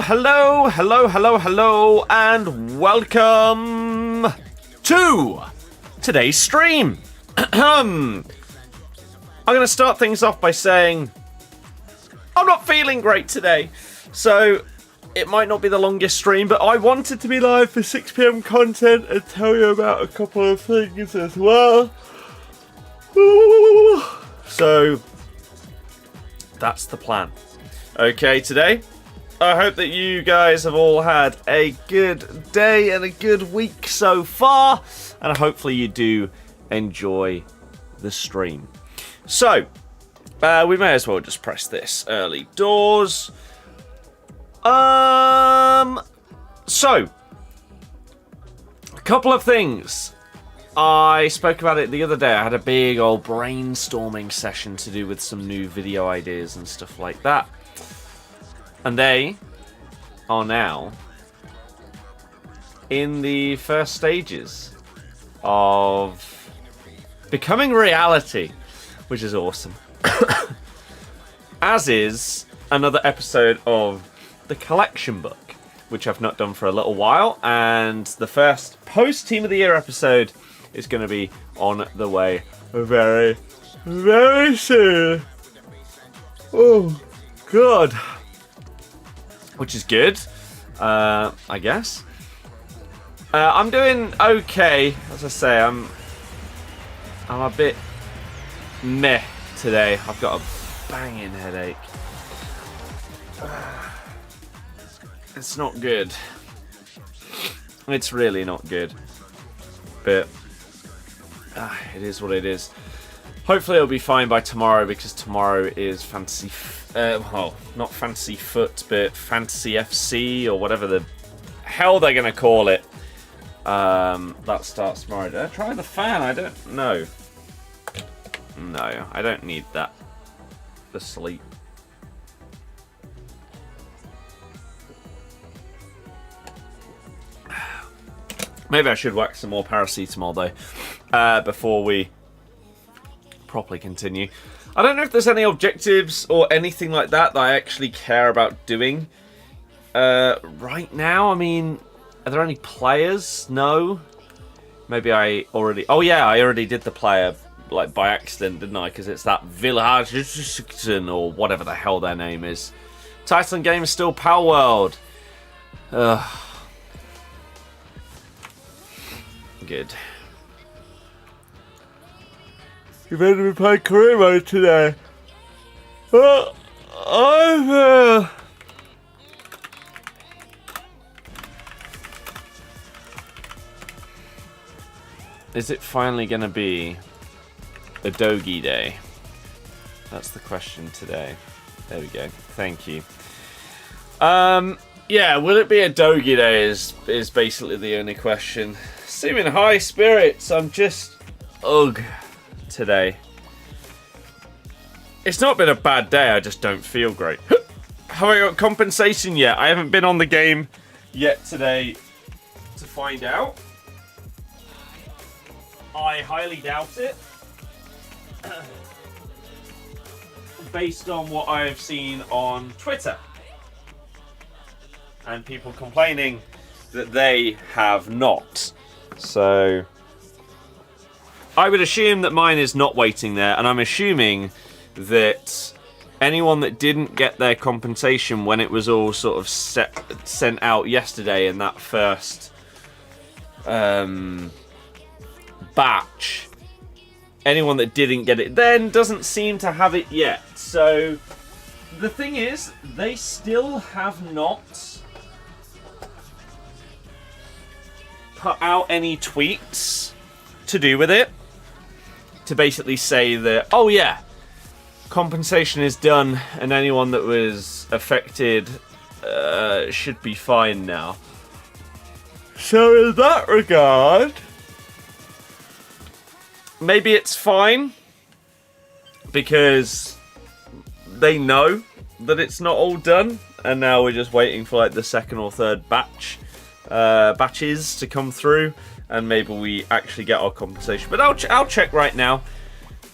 Hello, and welcome to today's stream. I'm going to start things off by saying I'm not feeling great today, so it might not be the longest stream, but I wanted to be live for 6 PM content and tell you about a couple of things as well. So that's the plan. Okay, today I hope that you guys have all had a good day and a good week so far, and hopefully you do enjoy the stream. So, we may as well just press this early doors. So, a couple of things. I spoke about it the other day. I had a big old brainstorming session to do with some new video ideas and stuff like that. And they are now in the first stages of becoming reality, which is awesome. As is another episode of the collection book, which I've not done for a little while, and the first post-Team of the Year episode is going to be on the way very, very soon. Oh, God. Which is good, I guess. I'm doing okay. As I say, I'm a bit meh today. I've got a banging headache. It's not good. It's really not good. But it is what it is. Hopefully it'll be fine by tomorrow, because tomorrow is fantasy... well, not fantasy foot, but fantasy FC, or whatever the hell they're going to call it. That starts tomorrow. Did I try the fan? I don't know. No, I don't need that. The sleep. Maybe I should whack some more paracetamol, though, before we properly continue. I don't know if there's any objectives or anything like that I actually care about doing right now. I mean, are there any players? No. Maybe I already... Oh, yeah, I already did the player, like, by accident, didn't I? Because it's that Village or whatever the hell their name is. Title and game is still Pal World. Good. You've only been playing career mode today. Is it finally going to be a Dogi day? That's the question today. There we go. Thank you. Yeah, will it be a Dogi day is basically the only question. Seeming high spirits. I'm just... ugh. Today. It's not been a bad day, I just don't feel great. Have I got compensation yet? I haven't been on the game yet today to find out. I highly doubt it. Based on what I've seen on Twitter. And people complaining that they have not. So... I would assume that mine is not waiting there, and I'm assuming that anyone that didn't get their compensation when it was all sort of sent out yesterday in that first batch, anyone that didn't get it then doesn't seem to have it yet. So the thing is, they still have not put out any tweets to do with it, to basically say that, oh yeah, compensation is done and anyone that was affected should be fine now. So in that regard, maybe it's fine because they know that it's not all done, and now we're just waiting for like the second or third batches to come through, and maybe we actually get our compensation. But I'll check right now,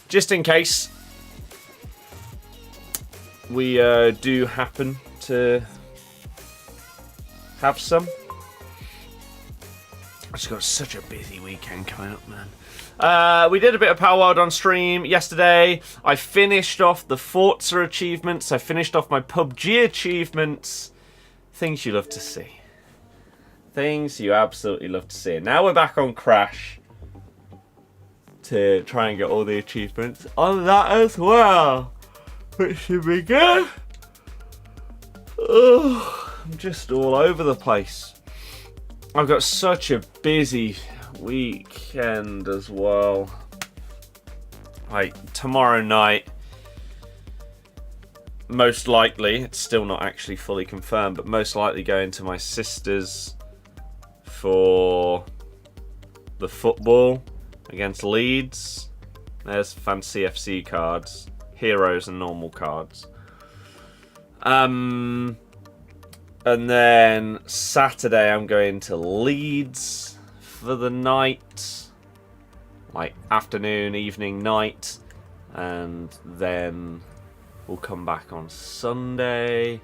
just in case we do happen to have some. I just got such a busy weekend coming up, man. We did a bit of Power World on stream yesterday. I finished off the Forza achievements. I finished off my PUBG achievements. Things you love to see. Things you absolutely love to see. Now we're back on Crash to try and get all the achievements on that as well, which should be good. Oh, I'm just all over the place. I've got such a busy weekend as well. Like tomorrow night, most likely, it's still not actually fully confirmed, but most likely going to my sister's for the football against Leeds. There's fancy FC cards, heroes and normal cards. And then Saturday I'm going to Leeds for the night. Like afternoon, evening, night. And then we'll come back on Sunday.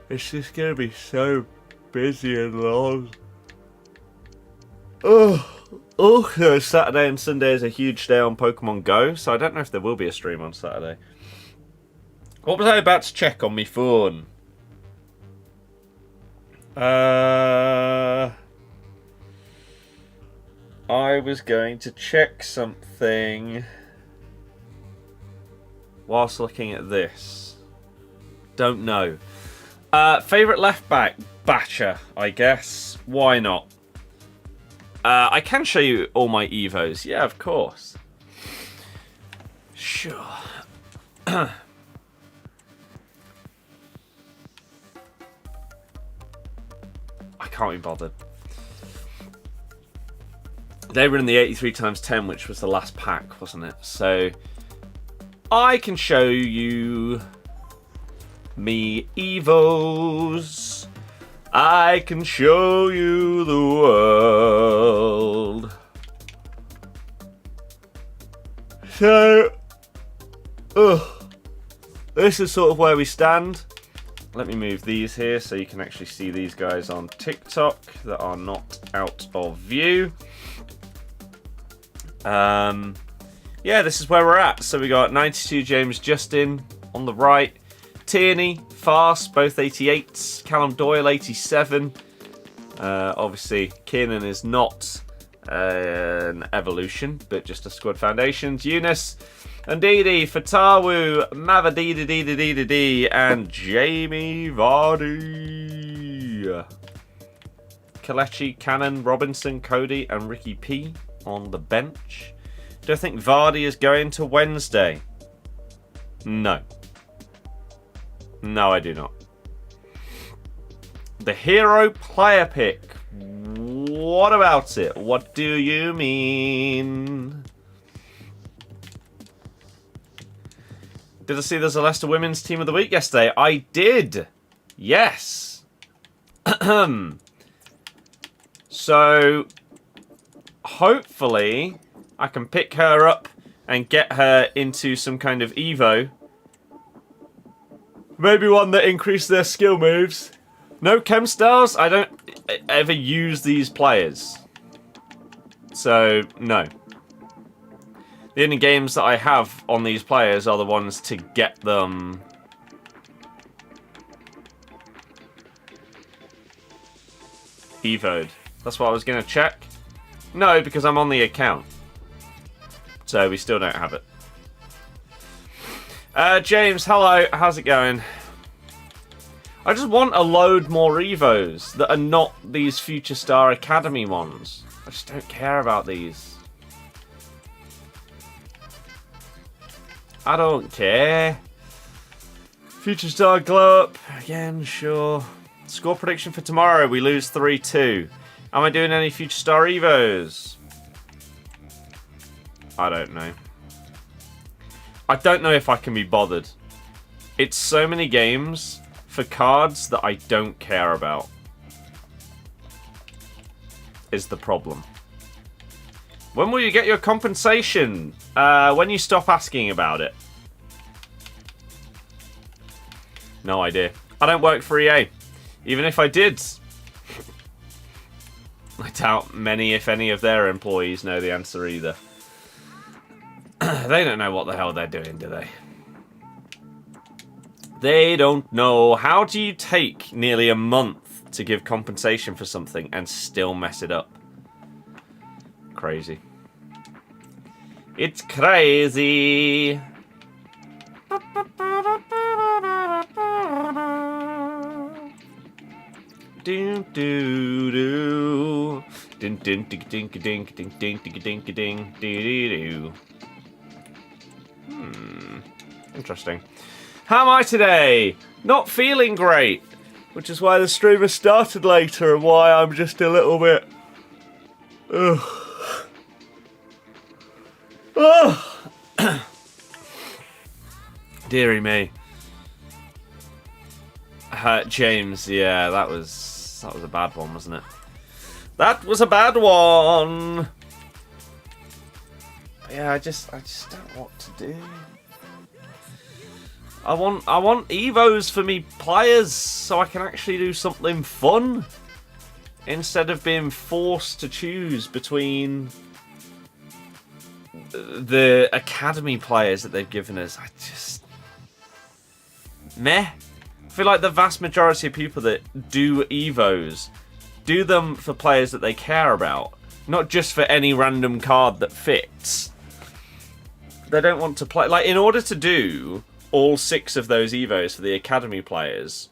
It's just going to be so busy and long. Also, Saturday and Sunday is a huge day on Pokemon Go. So I don't know if there will be a stream on Saturday. What was I about to check on my phone? I was going to check something whilst looking at this. Don't know. Favourite left back? Batcher, I guess. Why not? I can show you all my Evos. Yeah, of course. Sure. I can't be bothered. They were in the 83 times 10, which was the last pack, wasn't it? So I can show you me Evos. I can show you the world. So, this is sort of where we stand. Let me move these here so you can actually see these guys on TikTok that are not out of view. Yeah, this is where we're at. So we got 92 James Justin on the right. Tierney, Fast, both 88s. Callum Doyle, 87. Obviously, Kiernan is not an evolution, but just a squad foundations. Eunice, Ndidi, Fatawu, Mavadididididididi, and Jamie Vardy. Kalechi, Cannon, Robinson, Cody, and Ricky P on the bench. Do I think Vardy is going to Wednesday? No. No, I do not. The hero player pick. What about it? What do you mean? Did I see there's a Leicester Women's Team of the Week yesterday? I did. Yes. So, hopefully, I can pick her up and get her into some kind of Evo. Maybe one that increased their skill moves. No chem stars. I don't ever use these players. So, no. The only games that I have on these players are the ones to get them Evo'd. That's what I was going to check. No, because I'm on the account. So we still don't have it. James, hello. How's it going? I just want a load more Evos that are not these Future Star Academy ones. I just don't care about these. I don't care. Future Star Glow Up. Again, sure. Score prediction for tomorrow. We lose 3-2. Am I doing any Future Star Evos? I don't know. I don't know if I can be bothered. It's so many games for cards that I don't care about. Is the problem. When will you get your compensation? When you stop asking about it. No idea. I don't work for EA. Even if I did, I doubt many, if any, of their employees know the answer either. They don't know what the hell they're doing, do they? They don't know. How do you take nearly a month to give compensation for something and still mess it up? Crazy. It's crazy. Do do do. Din din ding ding ding ding ding ding ding ding. Interesting. How am I today? Not feeling great, which is why the stream has started later and why I'm just a little bit. Ugh. Ugh. Deary me. James, yeah, that was a bad one, wasn't it? That was a bad one. Yeah, I just don't know what to do. I want Evos for me players so I can actually do something fun instead of being forced to choose between the academy players that they've given us. I just meh. I feel like the vast majority of people that do Evos do them for players that they care about, not just for any random card that fits. They don't want to play, like, in order to do all 6 of those Evos for the academy players,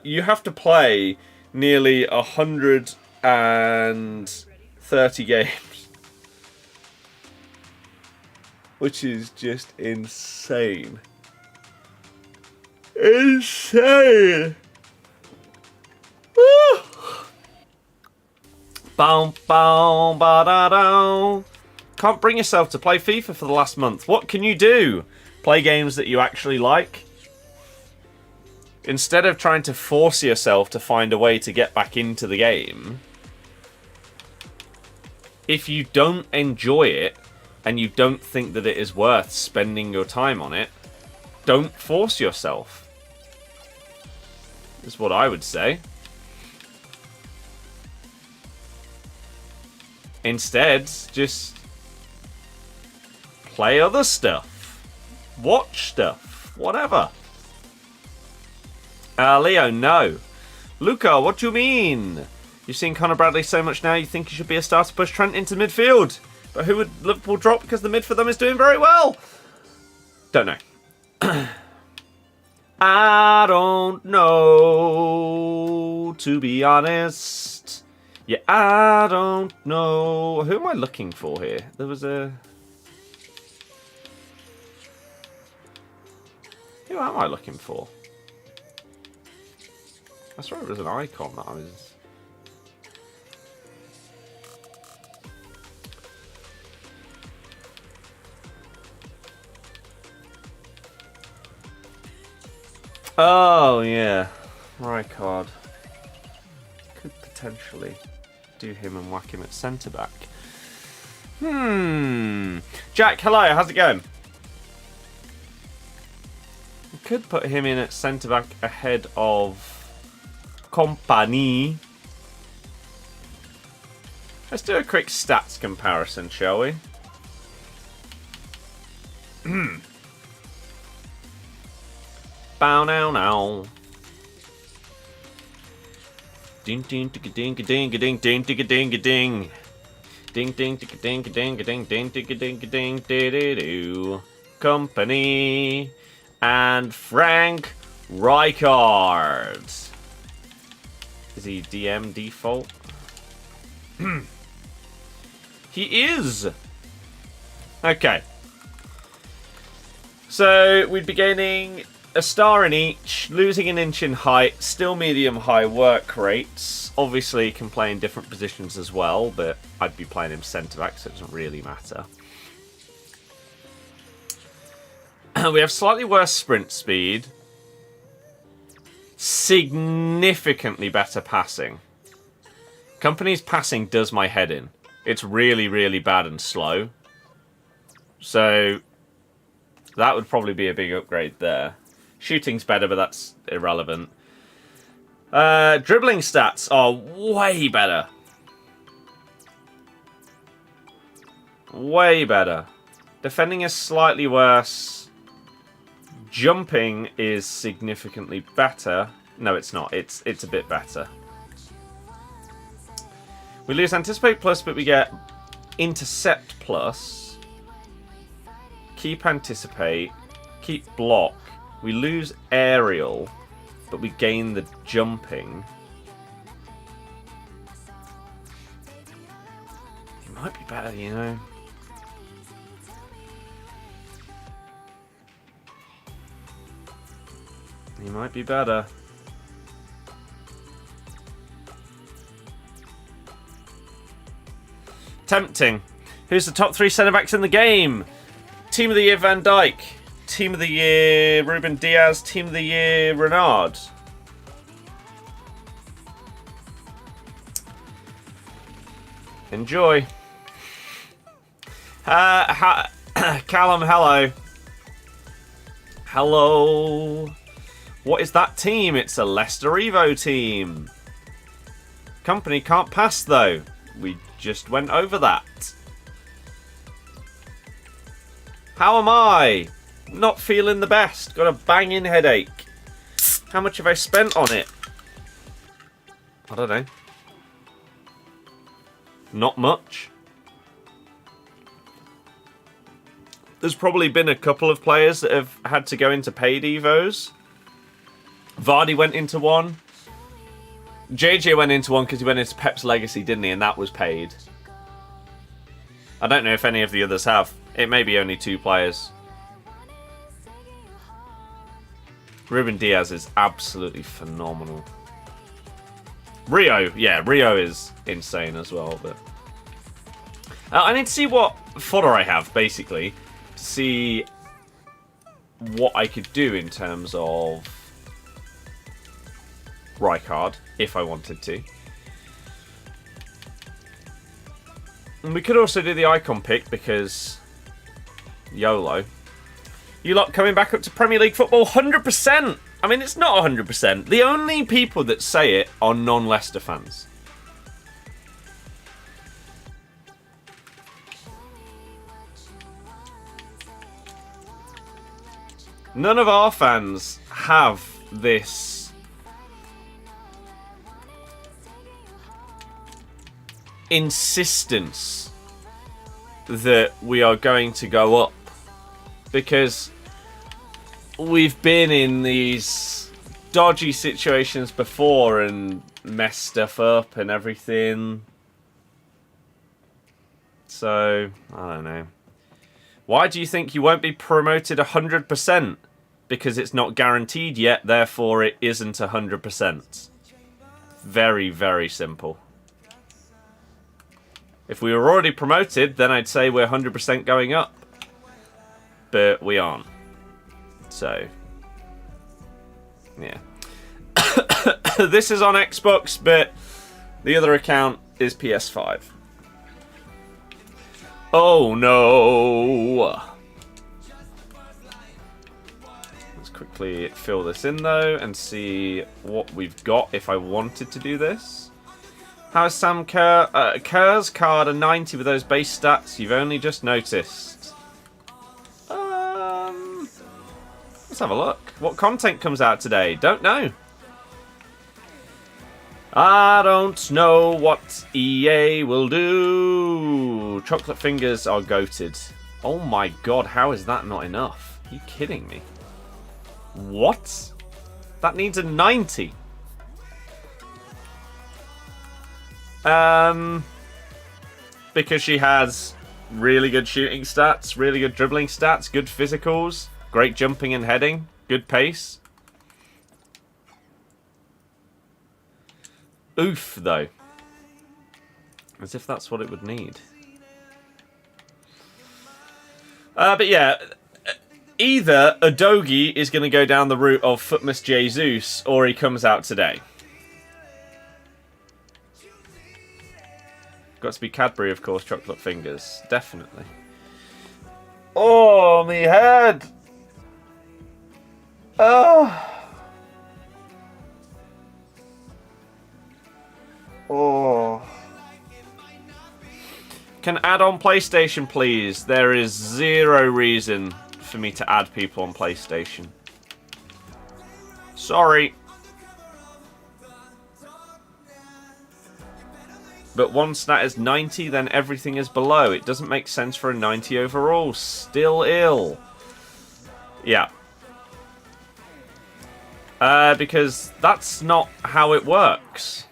you have to play nearly 130 games, which is just insane. Insane. Woo. Bow, bow, ba da da. Can't bring yourself to play FIFA for the last month. What can you do? Play games that you actually like? Instead of trying to force yourself to find a way to get back into the game, if you don't enjoy it and you don't think that it is worth spending your time on it, don't force yourself. Is what I would say. Instead, just play other stuff. Watch stuff. Whatever. Leo, no. Luca, what do you mean? You've seen Conor Bradley so much now, you think he should be a starter to push Trent into midfield. But who would Liverpool drop because the mid for them is doing very well? Don't know. I don't know, to be honest. Yeah, I don't know. Who am I looking for here? There was a... Who am I looking for? I swear it was an icon that I was... Oh, yeah. Right card. Could potentially do him and whack him at centre-back. Jack, hello, how's it going? We could put him in at centre-back ahead of Company. Let's do a quick stats comparison, shall we? Bow now now. Ding ding ding ding ding ding ding ding ding ding. Ding ding ding ding ding ding ding ding ding ding. Company and Frank Rijkaard. Is he DM default? He is. Okay. So we'd be gaining a star in each, losing an inch in height, still medium high work rates. Obviously can play in different positions as well, but I'd be playing him centre back, so it doesn't really matter. We have slightly worse sprint speed, significantly better passing. Company's passing does my head in. It's really, really bad and slow. So that would probably be a big upgrade there. Shooting's better, but that's irrelevant. Dribbling stats are way better. Way better. Defending is slightly worse. Jumping is significantly better. No, it's not. It's a bit better. We lose Anticipate Plus, but we get Intercept Plus. Keep Anticipate. Keep Block. We lose Aerial, but we gain the Jumping. It might be better, you know. He might be better. Tempting. Who's the top 3 centre-backs in the game? Team of the Year, Van Dijk. Team of the Year, Ruben Diaz. Team of the Year, Renard. Enjoy. Callum, hello. Hello. What is that team? It's a Leicester Evo team. Company can't pass, though. We just went over that. How am I? Not feeling the best. Got a banging headache. How much have I spent on it? I don't know. Not much. There's probably been a couple of players that have had to go into paid Evos. Vardy went into one. JJ went into one because he went into Pep's Legacy, didn't he? And that was paid. I don't know if any of the others have. It may be only 2 players. Ruben Diaz is absolutely phenomenal. Rio, yeah, Rio is insane as well. But I need to see what fodder I have, basically, to see what I could do in terms of Rijkaard, if I wanted to. And we could also do the icon pick because YOLO. You lot coming back up to Premier League football 100%. I mean, it's not 100%. The only people that say it are non-Leicester fans. None of our fans have this insistence that we are going to go up, because we've been in these dodgy situations before and messed stuff up and everything. So, I don't know. Why do you think you won't be promoted 100%? Because it's not guaranteed yet, therefore it isn't 100%. Very, very simple. If we were already promoted, then I'd say we're 100% going up. But we aren't. So, yeah. This is on Xbox, but the other account is PS5. Oh no! Let's quickly fill this in though and see what we've got if I wanted to do this. How's Sam Kerr? Kerr's card a 90 with those base stats. You've only just noticed. Let's have a look. What content comes out today? Don't know. I don't know what EA will do. Chocolate fingers are goated. Oh my god, how is that not enough? Are you kidding me? What? That needs a 90. Because she has really good shooting stats, really good dribbling stats, good physicals, great jumping and heading, good pace. Oof, though. As if that's what it would need. But yeah, either Udogie is going to go down the route of Footmas Jesus, or he comes out today. Got to be Cadbury, of course, chocolate fingers. Definitely. Oh, me head! Oh! Oh. Can add on PlayStation, please? There is zero reason for me to add people on PlayStation. Sorry. But one stat is 90, then everything is below. It doesn't make sense for a 90 overall. Still ill. Yeah. Because that's not how it works.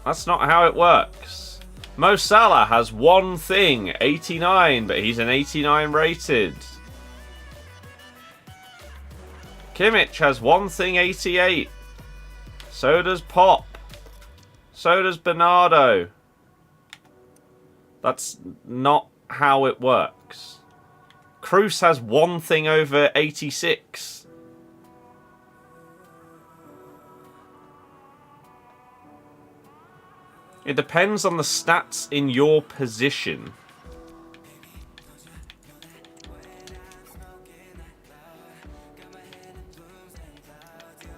That's not how it works. Mo Salah has one thing, 89, but he's an 89 rated. Kimmich has one thing, 88. So does Pop. So does Bernardo. That's not how it works. Kroos has one thing over 86. It depends on the stats in your position.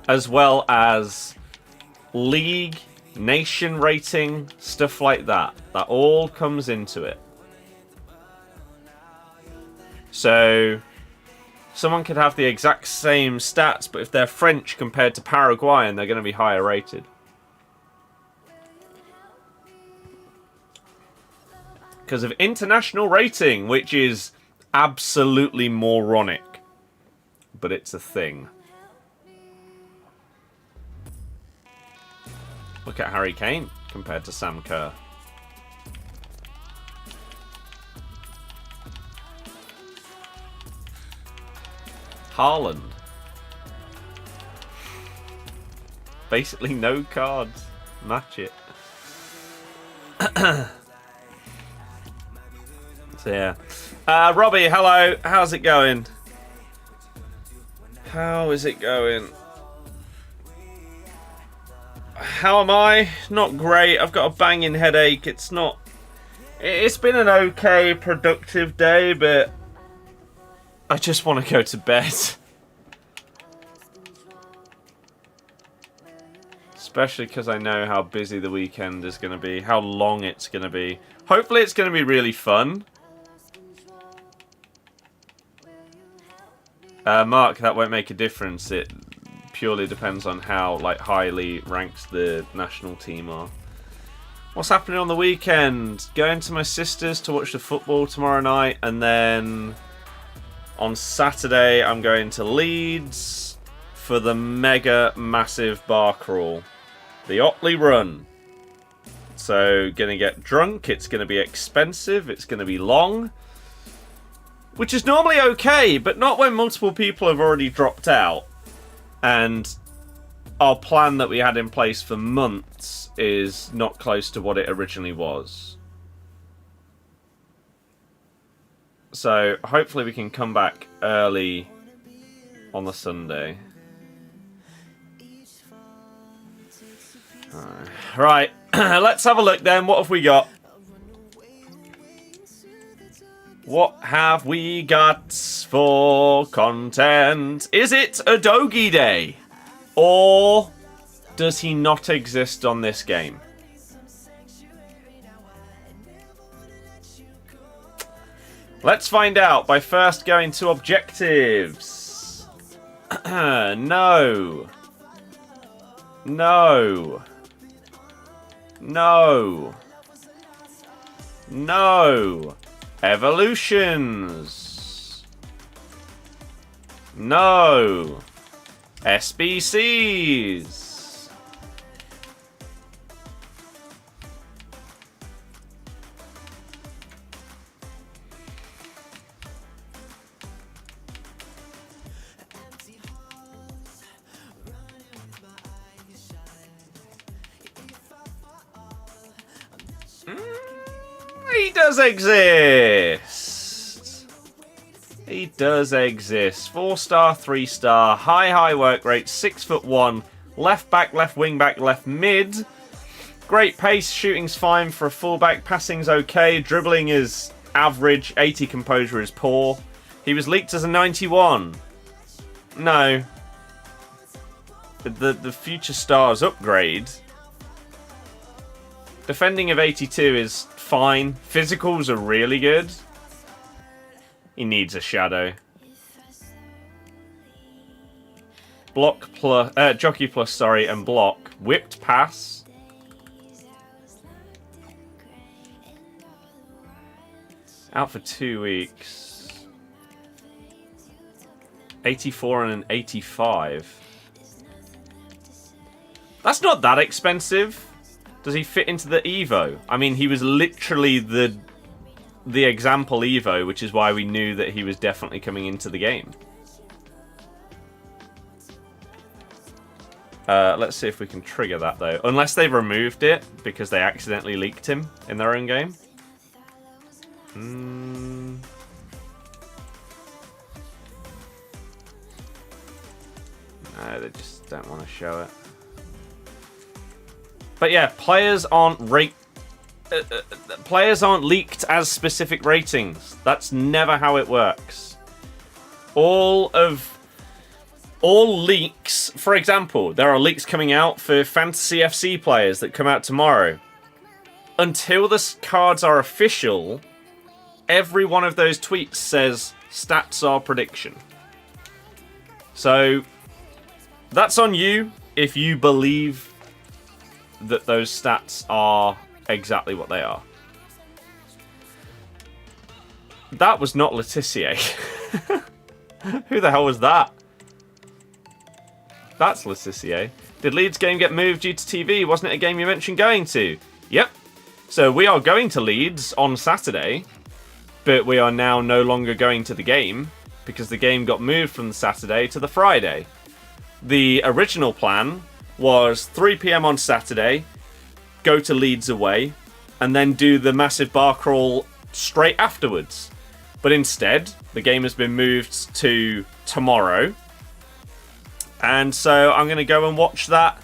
As well as league, nation rating, stuff like that. That all comes into it. So, someone could have the exact same stats, but if they're French compared to Paraguayan, they're going to be higher rated. Because of international rating, which is absolutely moronic. But it's a thing. Look at Harry Kane compared to Sam Kerr. Haaland. Basically no cards. Match it. So yeah. Robbie, hello. How's it going? How is it going? How am I? Not great. I've got a banging headache. It's been an okay, productive day, but I just want to go to bed. Especially because I know how busy the weekend is going to be, how long it's going to be. Hopefully it's going to be really fun. Mark, that won't make a difference. It purely depends on how highly ranked the national team are. What's happening on the weekend? Going to my sister's to watch the football tomorrow night, and then on Saturday I'm going to Leeds for the mega massive bar crawl, the Otley Run. So gonna get drunk. It's gonna be expensive. It's gonna be long. Which is normally okay, but not when multiple people have already dropped out. And our plan that we had in place for months is not close to what it originally was. So hopefully we can come back early on the Sunday. Right, let's have a look then. What have we got? What have we got for content? Is it a Dogi Day? Or does he not exist on this game? Let's find out by first going to objectives. No. No. No. No. Evolutions. No. SBCs. He does exist. He does exist. 4-star, 3-star, high work rate, 6'1", left back, left wing back, left mid. Great pace, shooting's fine for a fullback, passing's okay, dribbling is average, 80 composure is poor. He was leaked as a 91. No. The Future Stars upgrade. Defending of 82 is fine. Physicals are really good. He needs a shadow. Block plus... jockey plus, sorry, and block. Whipped pass. Out for 2 weeks. 84 and an 85. That's not that expensive. Does he fit into the Evo? I mean, he was literally the example Evo, which is why we knew that he was definitely coming into the game. Let's see if we can trigger that, though. Unless they've removed it because they accidentally leaked him in their own game. No, they just don't want to show it. But yeah, players aren't leaked as specific ratings. That's never how it works. All leaks, for example, there are leaks coming out for Fantasy FC players that come out tomorrow. Until the cards are official, every one of those tweets says stats are prediction. So that's on you if you believe that those stats are exactly what they are. That was not Letitia. Who the hell was that? That's Letitia. Did Leeds game get moved due to TV? Wasn't it a game you mentioned going to? Yep. So we are going to Leeds on Saturday, but we are now no longer going to the game because the game got moved from the Saturday to the Friday. The original plan was 3 PM on Saturday, go to Leeds away, and then do the massive bar crawl straight afterwards. But instead, the game has been moved to tomorrow. And so I'm going to go and watch that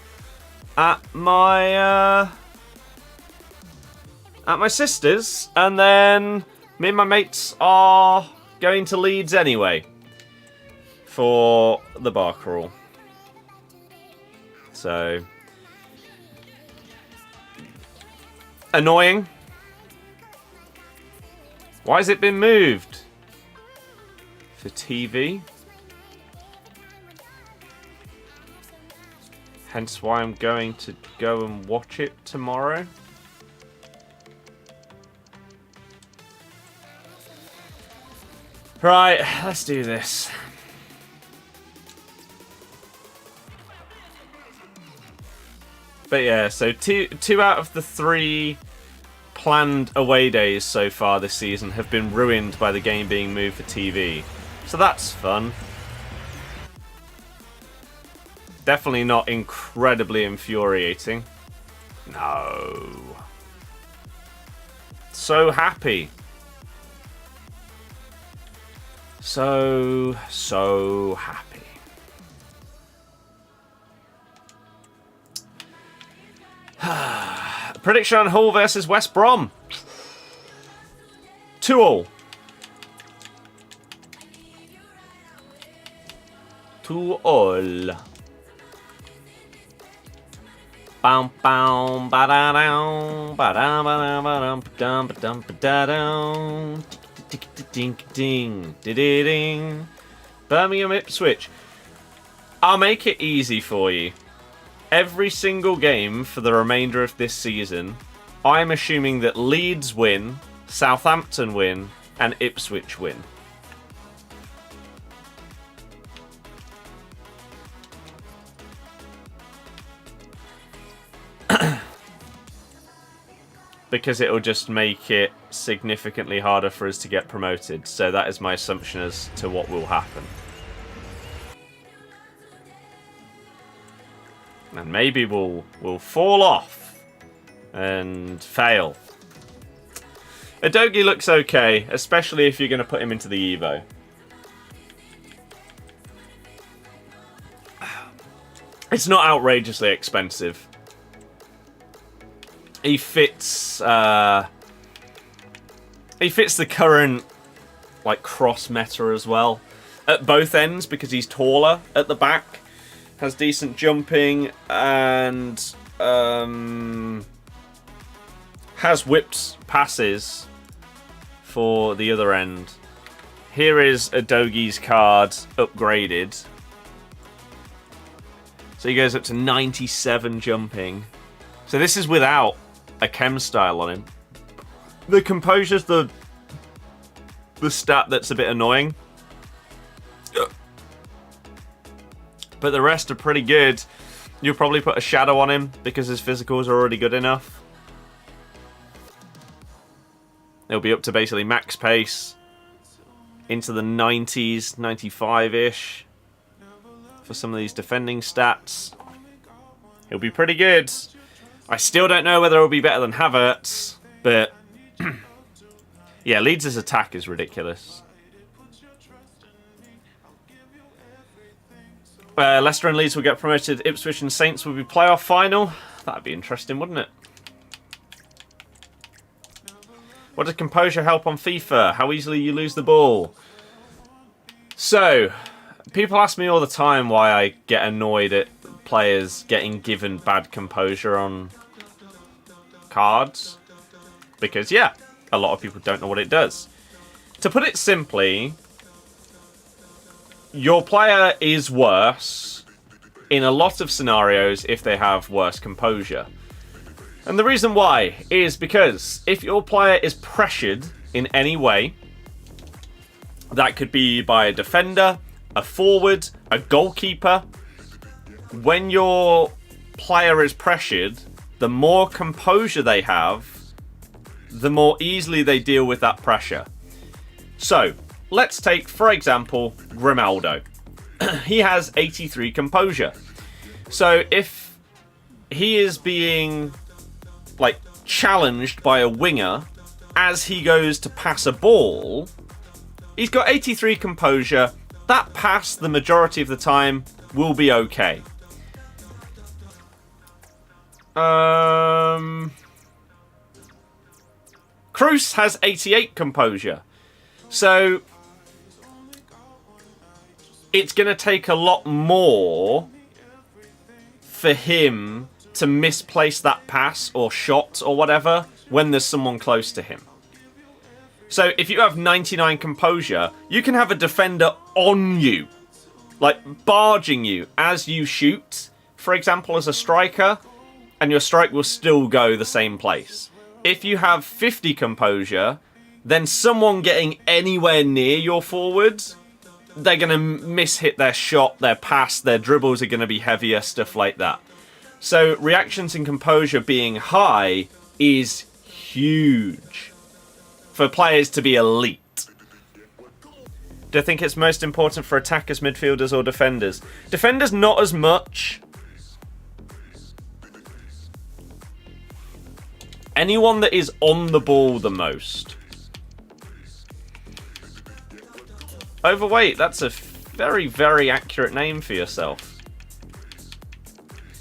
at my sister's. And then me and my mates are going to Leeds anyway for the bar crawl. So, annoying. Why has it been moved? For TV? Hence why I'm going to go and watch it tomorrow. Right, let's do this. But yeah, so two out of the 3 planned away days so far this season have been ruined by the game being moved for TV. So that's fun. Definitely not incredibly infuriating. No. So happy. So happy. Prediction on Hull versus West Brom. 2-2. 2-2. Bam bam ba da down ba da ba da ba dum dum ba dum ba da down ding ding ding ding. Birmingham Ipswich. I'll make it easy for you. Every single game for the remainder of this season, I'm assuming that Leeds win, Southampton win, and Ipswich win. Because it'll just make it significantly harder for us to get promoted. So that is my assumption as to what will happen. And maybe we'll fall off and fail. Adogi looks okay, especially if you're going to put him into the Evo. It's not outrageously expensive. He fits the current like cross meta as well. at both ends because he's taller at the back. Has decent jumping and has whipped passes for the other end. Here is Udogi's card upgraded. So he goes up to 97 jumping. So this is without a chem style on him. The composure's the stat that's a bit annoying. But the rest are pretty good. You'll probably put a shadow on him because his physicals are already good enough. He'll be up to basically max pace. Into the 90s, 95-ish. For some of these defending stats. He'll be pretty good. I still don't know whether he'll be better than Havertz. But yeah, Leeds' attack is ridiculous. Leicester and Leeds will get promoted. Ipswich and Saints will be playoff final. That'd be interesting, wouldn't it? What does composure help on FIFA? How easily you lose the ball? So, people ask me all the time why I get annoyed at players getting given bad composure on cards. Because, yeah, a lot of people don't know what it does. To put it simply, your player is worse in a lot of scenarios if they have worse composure. And the reason why is because if your player is pressured in any way, that could be by a defender, a forward, a goalkeeper. When your player is pressured, the more composure they have, the more easily they deal with that pressure. So, let's take, for example, Grimaldo. He has 83 composure. So if he is being challenged by a winger as he goes to pass a ball, he's got 83 composure. That pass, the majority of the time, will be okay. Kroos has 88 composure. So it's going to take a lot more for him to misplace that pass or shot or whatever when there's someone close to him. So if you have 99 composure, you can have a defender on you, barging you as you shoot, for example, as a striker, and your strike will still go the same place. If you have 50 composure, then someone getting anywhere near your forwards, they're going to mishit their shot, their pass, their dribbles are going to be heavier, stuff like that. So reactions and composure being high is huge for players to be elite. Do you think it's most important for attackers, midfielders or defenders? Defenders not as much. Anyone that is on the ball the most. Overweight, that's a very, very accurate name for yourself.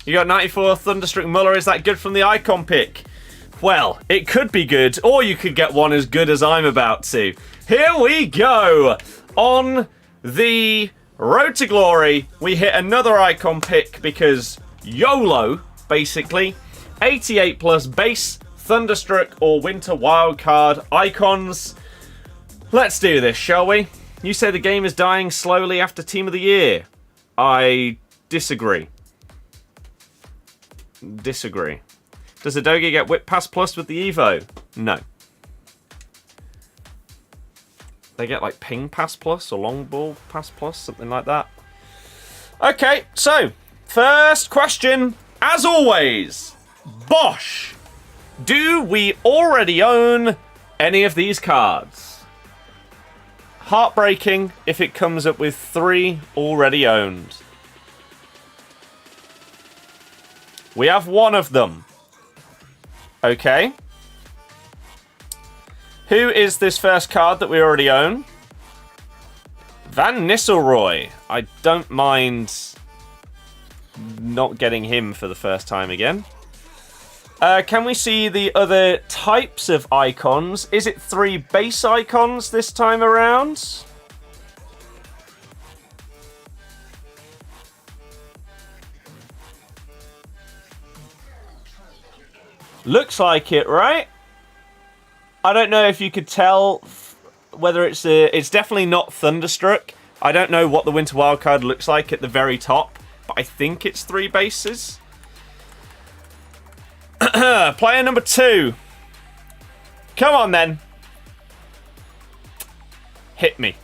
You got 94 Thunderstruck Muller. Is that good from the icon pick? Well, it could be good, or you could get one as good as I'm about to. Here we go. On the road to glory, we hit another icon pick because YOLO, basically. 88 plus base, Thunderstruck or Winter Wildcard icons. Let's do this, shall we? You say the game is dying slowly after Team of the Year. I disagree. Does Udogi get Whip Pass Plus with the Evo? No. They get Ping Pass Plus or Long Ball Pass Plus, something like that. Okay, so first question, as always, Bosch. Do we already own any of these cards? Heartbreaking if it comes up with 3 already owned. We have one of them. Okay. Who is this first card that we already own? Van Nistelrooy. I don't mind not getting him for the first time again. Can we see the other types of icons? Is it 3 base icons this time around? Looks like it, right? I don't know if you could tell whether it's definitely not Thunderstruck. I don't know what the Winter Wildcard looks like at the very top, but I think it's 3 bases. Player number 2. Come on, then. Hit me.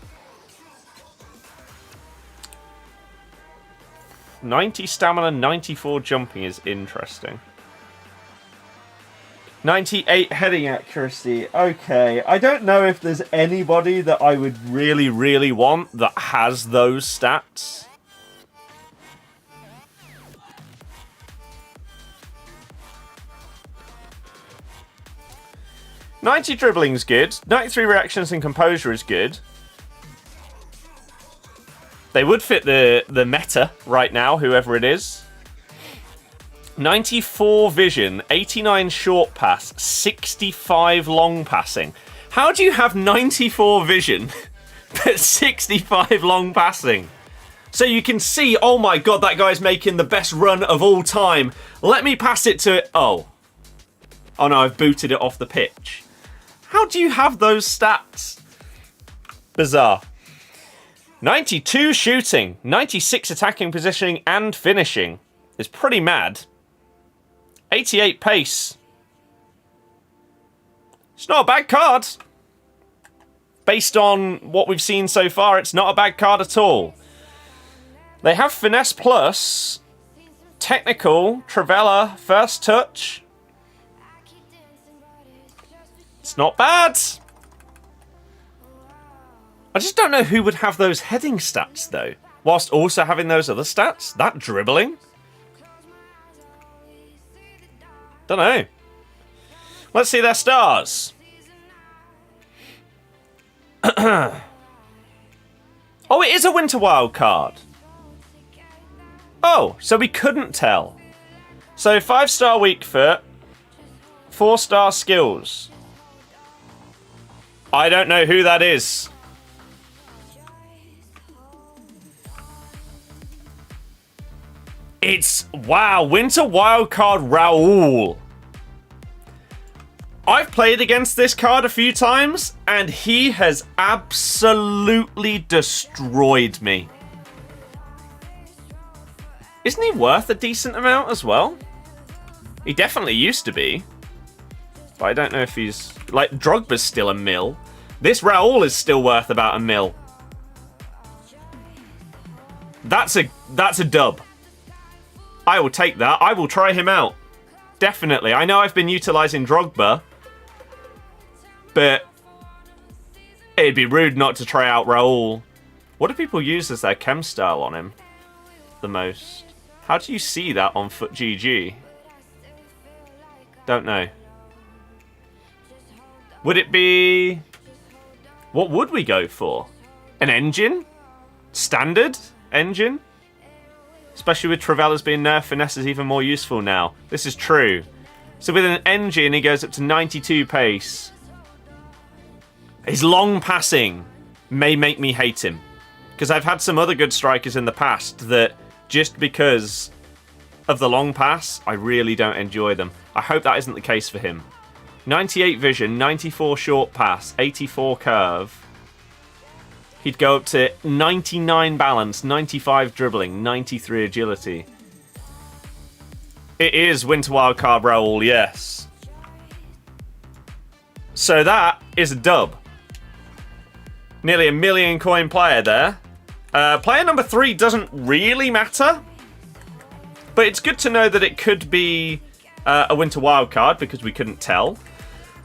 90 stamina, 94 jumping is interesting. 98 heading accuracy. Okay, I don't know if there's anybody that I would really, really want that has those stats. "90 dribbling's good. 93 reactions and composure is good. They would fit the meta right now, whoever it is. 94 vision, 89 short pass, 65 long passing. How do you have 94 vision, but 65 long passing? So you can see, oh my god, that guy's making the best run of all time. Let me pass it to... Oh no, I've booted it off the pitch. How do you have those stats? Bizarre. 92 shooting, 96 attacking positioning and finishing is pretty mad. 88 pace. It's not a bad card. Based on what we've seen so far, it's not a bad card at all. They have Finesse Plus, Technical, Trivela, First Touch. It's not bad. I just don't know who would have those heading stats, though, whilst also having those other stats. That dribbling. Don't know. Let's see their stars. Oh, it is a Winter Wild card. Oh, so we couldn't tell. So 5-star weak foot, 4-star skills. I don't know who that is. It's, wow, Winter Wildcard Raul. I've played against this card a few times, and he has absolutely destroyed me. Isn't he worth a decent amount as well? He definitely used to be. But I don't know if he's... Like, Drogba's still a mil. This Raul is still worth about a mil. That's a dub. I will take that. I will try him out. Definitely. I know I've been utilising Drogba, but it'd be rude not to try out Raul. What do people use as their chem style on him the most? How do you see that on Foot GG? Don't know. Would it be... What would we go for? An engine? Standard engine? Especially with Trivela's being nerfed, Finesse is even more useful now. This is true. So with an engine, he goes up to 92 pace. His long passing may make me hate him. Because I've had some other good strikers in the past that just because of the long pass, I really don't enjoy them. I hope that isn't the case for him. 98 vision, 94 short pass, 84 curve. He'd go up to 99 balance, 95 dribbling, 93 agility. It is Winter Wildcard Raul, yes. So that is a dub. Nearly a million coin player there. Player number 3 doesn't really matter. But it's good to know that it could be a Winter Wildcard because we couldn't tell.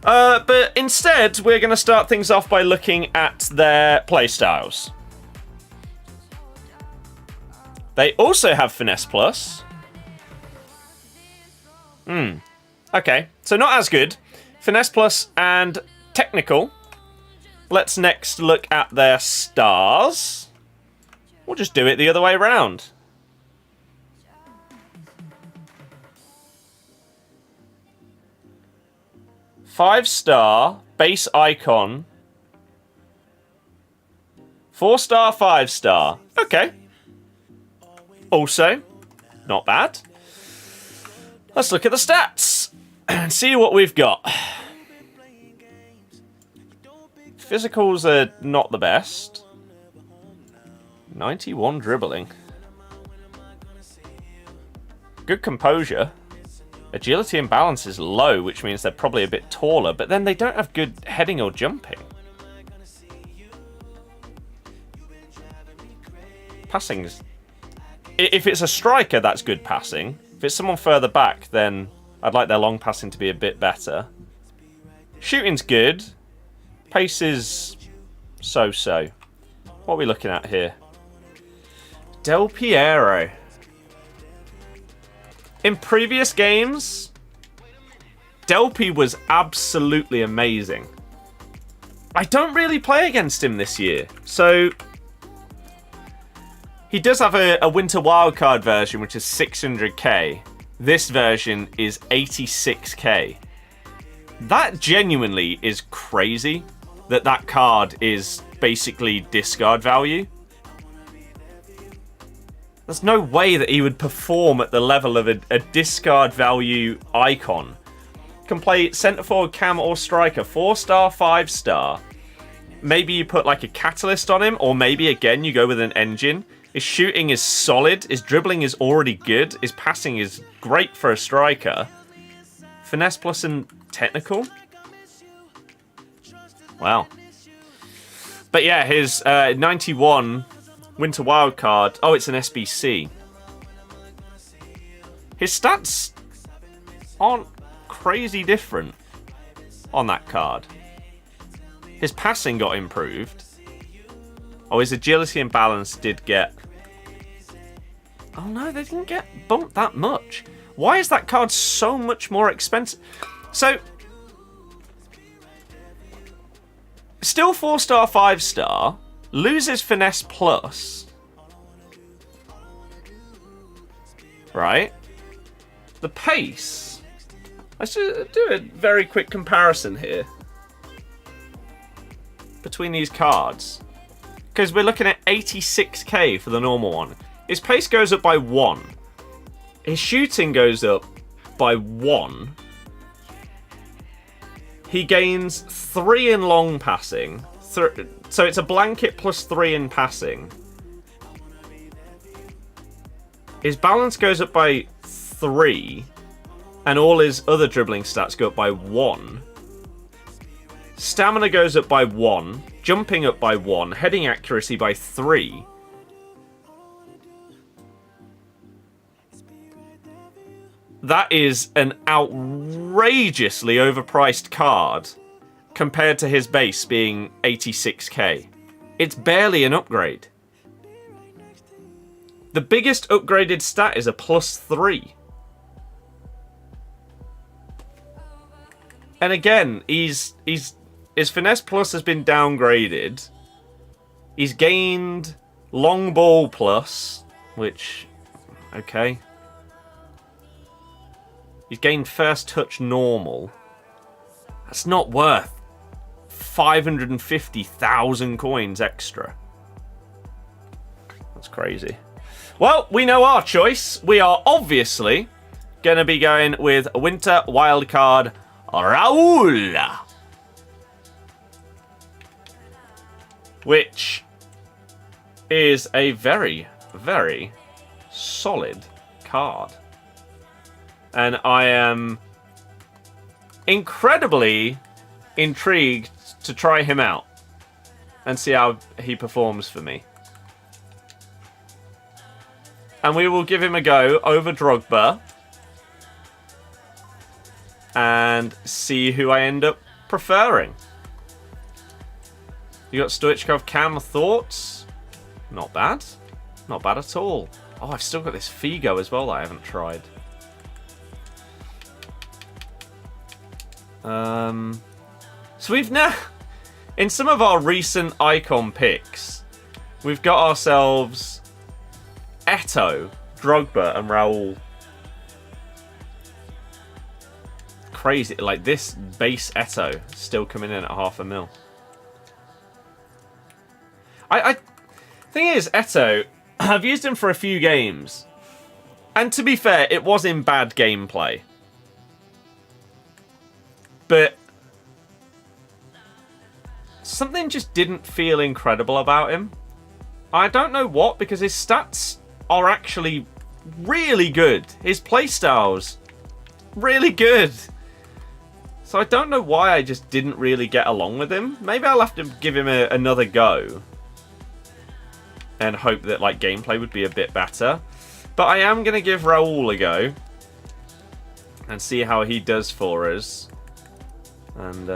But instead, we're going to start things off by looking at their playstyles. They also have Finesse Plus. Okay, so not as good. Finesse Plus and Technical. Let's next look at their stars. We'll just do it the other way around. Five-star base icon. 4-star, 5-star. Okay. Also, not bad. Let's look at the stats. And see what we've got. Physicals are not the best. 91 dribbling. Good composure. Agility and balance is low, which means they're probably a bit taller, but then they don't have good heading or jumping. Passing's... If it's a striker, that's good passing. If it's someone further back, then I'd like their long passing to be a bit better. Shooting's good. Pace is so-so. What are we looking at here? Del Piero. In previous games, Delpy was absolutely amazing. I don't really play against him this year, so... He does have a Winter Wildcard version, which is 600k. This version is 86k. That genuinely is crazy, that card is basically discard value. There's no way that he would perform at the level of a discard value icon. Can play centre forward, cam or striker, 4-star, 5-star. Maybe you put like a catalyst on him, or maybe again you go with an engine. His shooting is solid, his dribbling is already good, his passing is great for a striker. Finesse plus and technical? Wow. But yeah, his 91 Winter Wildcard. Oh, it's an SBC. His stats aren't crazy different on that card. His passing got improved. Oh, his agility and balance did get... Oh no, they didn't get bumped that much. Why is that card so much more expensive? So... Still 4-star, 5-star. Loses Finesse Plus. Right? The pace. Let's just do a very quick comparison here between these cards. Because we're looking at 86k for the normal one. His pace goes up by 1. His shooting goes up by 1. He gains 3 in long passing. So it's a blanket plus 3 in passing. His balance goes up by 3. And all his other dribbling stats go up by 1. Stamina goes up by 1. Jumping up by 1. Heading accuracy by 3. That is an outrageously overpriced card compared to his base being 86k. It's barely an upgrade. The biggest upgraded stat is a +3. And again, his Finesse Plus has been downgraded. He's gained Long Ball Plus, which, okay. He's gained First Touch Normal. That's not worth 550,000 coins extra. That's crazy. Well, we know our choice. We are obviously going to be going with Winter Wildcard Raul, which is a very, very solid card. And I am incredibly intrigued to try him out and see how he performs for me. And we will give him a go over Drogba and see who I end up preferring. You got Stoichkov, Cam, thoughts? Not bad. Not bad at all. Oh, I've still got this Figo as well that I haven't tried. So we've now, in some of our recent icon picks, we've got ourselves Eto'o, Drogba, and Raul. Crazy, like this base Eto'o still coming in at $500,000. I thing is, Eto'o, I've used him for a few games, and to be fair, it was in bad gameplay. But something just didn't feel incredible about him. I don't know what, because his stats are actually really good. His playstyle's really good. So I don't know why I just didn't really get along with him. Maybe I'll have to give him another go and hope that like gameplay would be a bit better. But I am going to give Raul a go and see how he does for us. And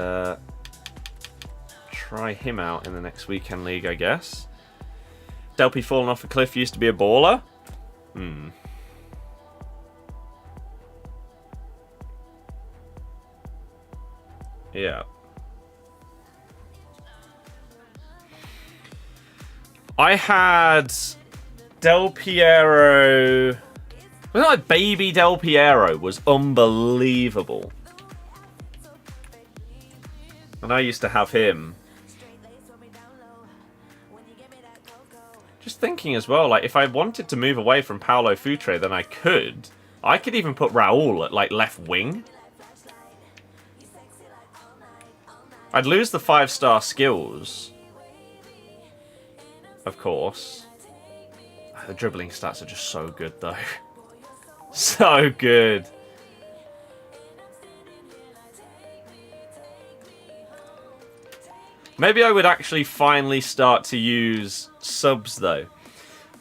try him out in the next weekend league, I guess. Delpy falling off a cliff used to be a baller. Yeah. I had Del Piero. Was it like baby Del Piero was unbelievable. And I used to have him. Just thinking as well, like if I wanted to move away from Paulo Futre, then I could. I could even put Raul at like left wing. I'd lose the 5-star skills. Of course. The dribbling stats are just so good though. So good. Maybe I would actually finally start to use subs though.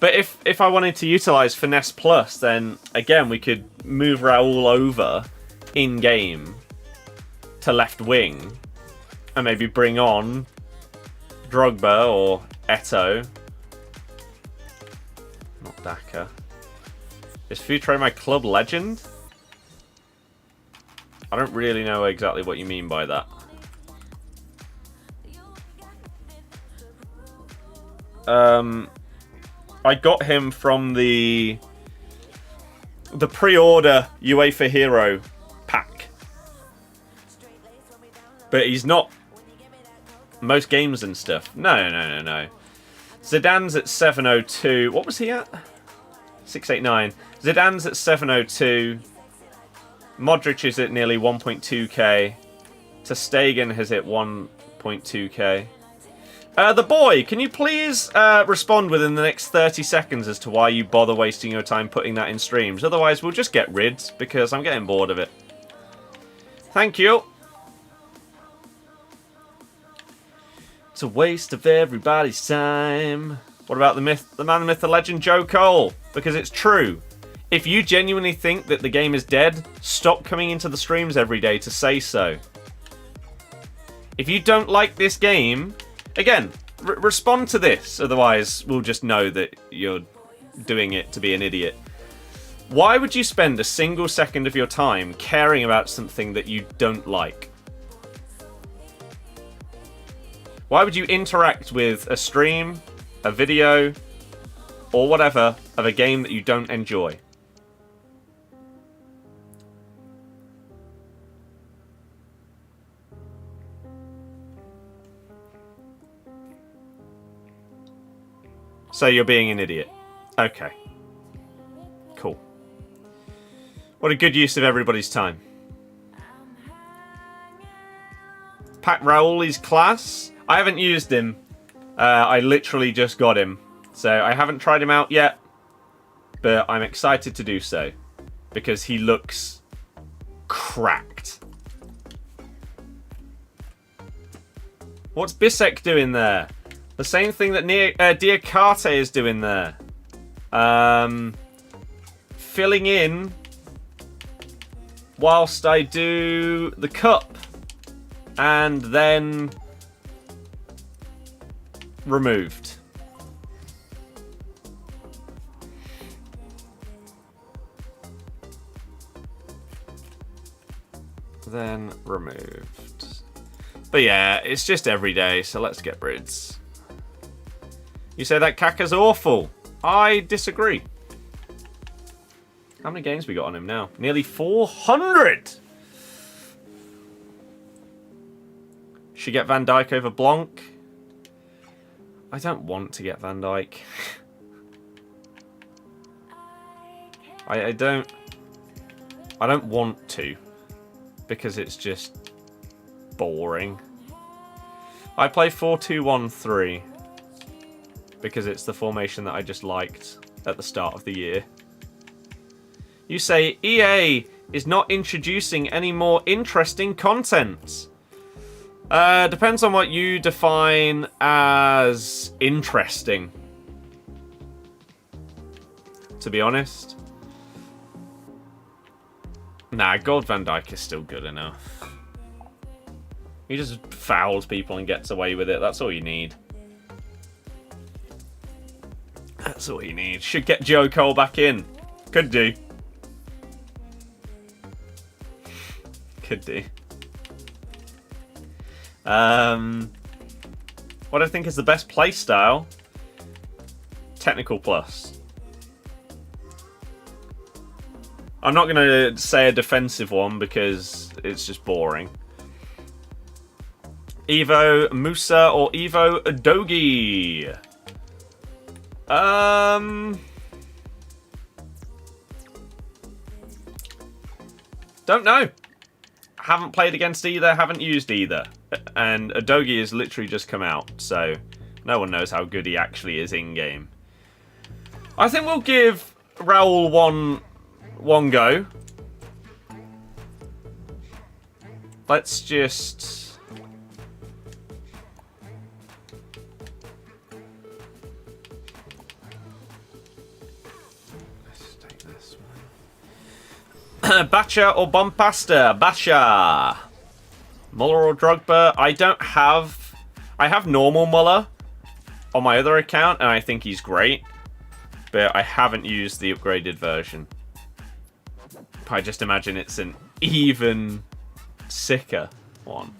But if I wanted to utilize Finesse Plus, then again we could move Raul over in-game to left wing and maybe bring on Drogba or Eto'o. Not Daka. Is Futre my club legend? I don't really know exactly what you mean by that. I got him from the pre-order UEFA Hero pack. But he's not most games and stuff. No. Zidane's at 702. What was he at? 689. Zidane's at 702. Modric is at nearly 1.2k. Ter Stegen has hit 1.2k. The boy, can you please respond within the next 30 seconds as to why you bother wasting your time putting that in streams? Otherwise, we'll just get rid, because I'm getting bored of it. Thank you. It's a waste of everybody's time. What about the man, the myth, the legend, Joe Cole? Because it's true. If you genuinely think that the game is dead, stop coming into the streams every day to say so. If you don't like this game, again, respond to this. Otherwise, we'll just know that you're doing it to be an idiot. Why would you spend a single second of your time caring about something that you don't like? Why would you interact with a stream, a video, or whatever of a game that you don't enjoy? So you're being an idiot. Okay. Cool. What a good use of everybody's time. Pat Raouli's class. I haven't used him. I literally just got him. So I haven't tried him out yet. But I'm excited to do so. Because he looks cracked. What's Bisek doing there? The same thing that Diakate is doing there. Filling in whilst I do the cup. And then removed. Then removed. But yeah, it's just every day, so let's get Brids. You say that Kaka's awful. I disagree. How many games we got on him now? Nearly 400! Should get Van Dijk over Blanc. I don't want to get Van Dijk. I don't want to. Because it's just boring. I play 4-2-1-3 because it's the formation that I just liked at the start of the year. You say EA is not introducing any more interesting content. Depends on what you define as interesting, to be honest. Nah, Gold Van Dijk is still good enough. He just fouls people and gets away with it. That's all you need. That's all you need. Should get Joe Cole back in. Could do. Could do. What I think is the best play style? Technical plus. I'm not going to say a defensive one because it's just boring. Evo Musa or Evo Udogie? Don't know. Haven't played against either, haven't used either. And Udogie has literally just come out, so no one knows how good he actually is in-game. I think we'll give Raul one go. Let's just... Let's take this one. Bacha or Bompasta? Bacha. Muller or Drogba? I have normal Muller on my other account, and I think he's great. But I haven't used the upgraded version. I just imagine it's an even sicker one.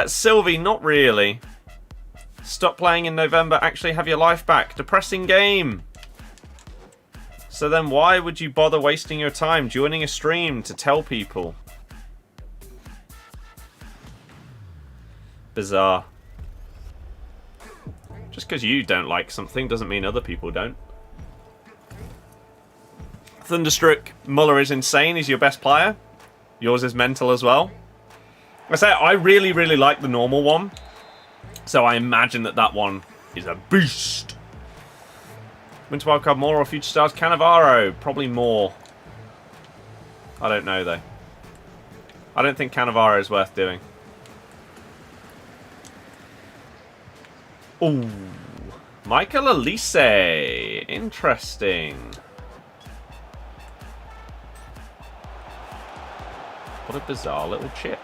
Sylvie, not really. Stop playing in November, actually have your life back. Depressing game. So then why would you bother wasting your time joining a stream to tell people? Bizarre. Just because you don't like something doesn't mean other people don't. Thunderstruck, Muller is insane. He's your best player. Yours is mental as well. I say I really, really like the normal one. So I imagine that one is a beast. Winter Wildcard more or Future Stars? Cannavaro, probably more. I don't know though. I don't think Cannavaro is worth doing. Ooh, Michael Elise. Interesting. What a bizarre little chip.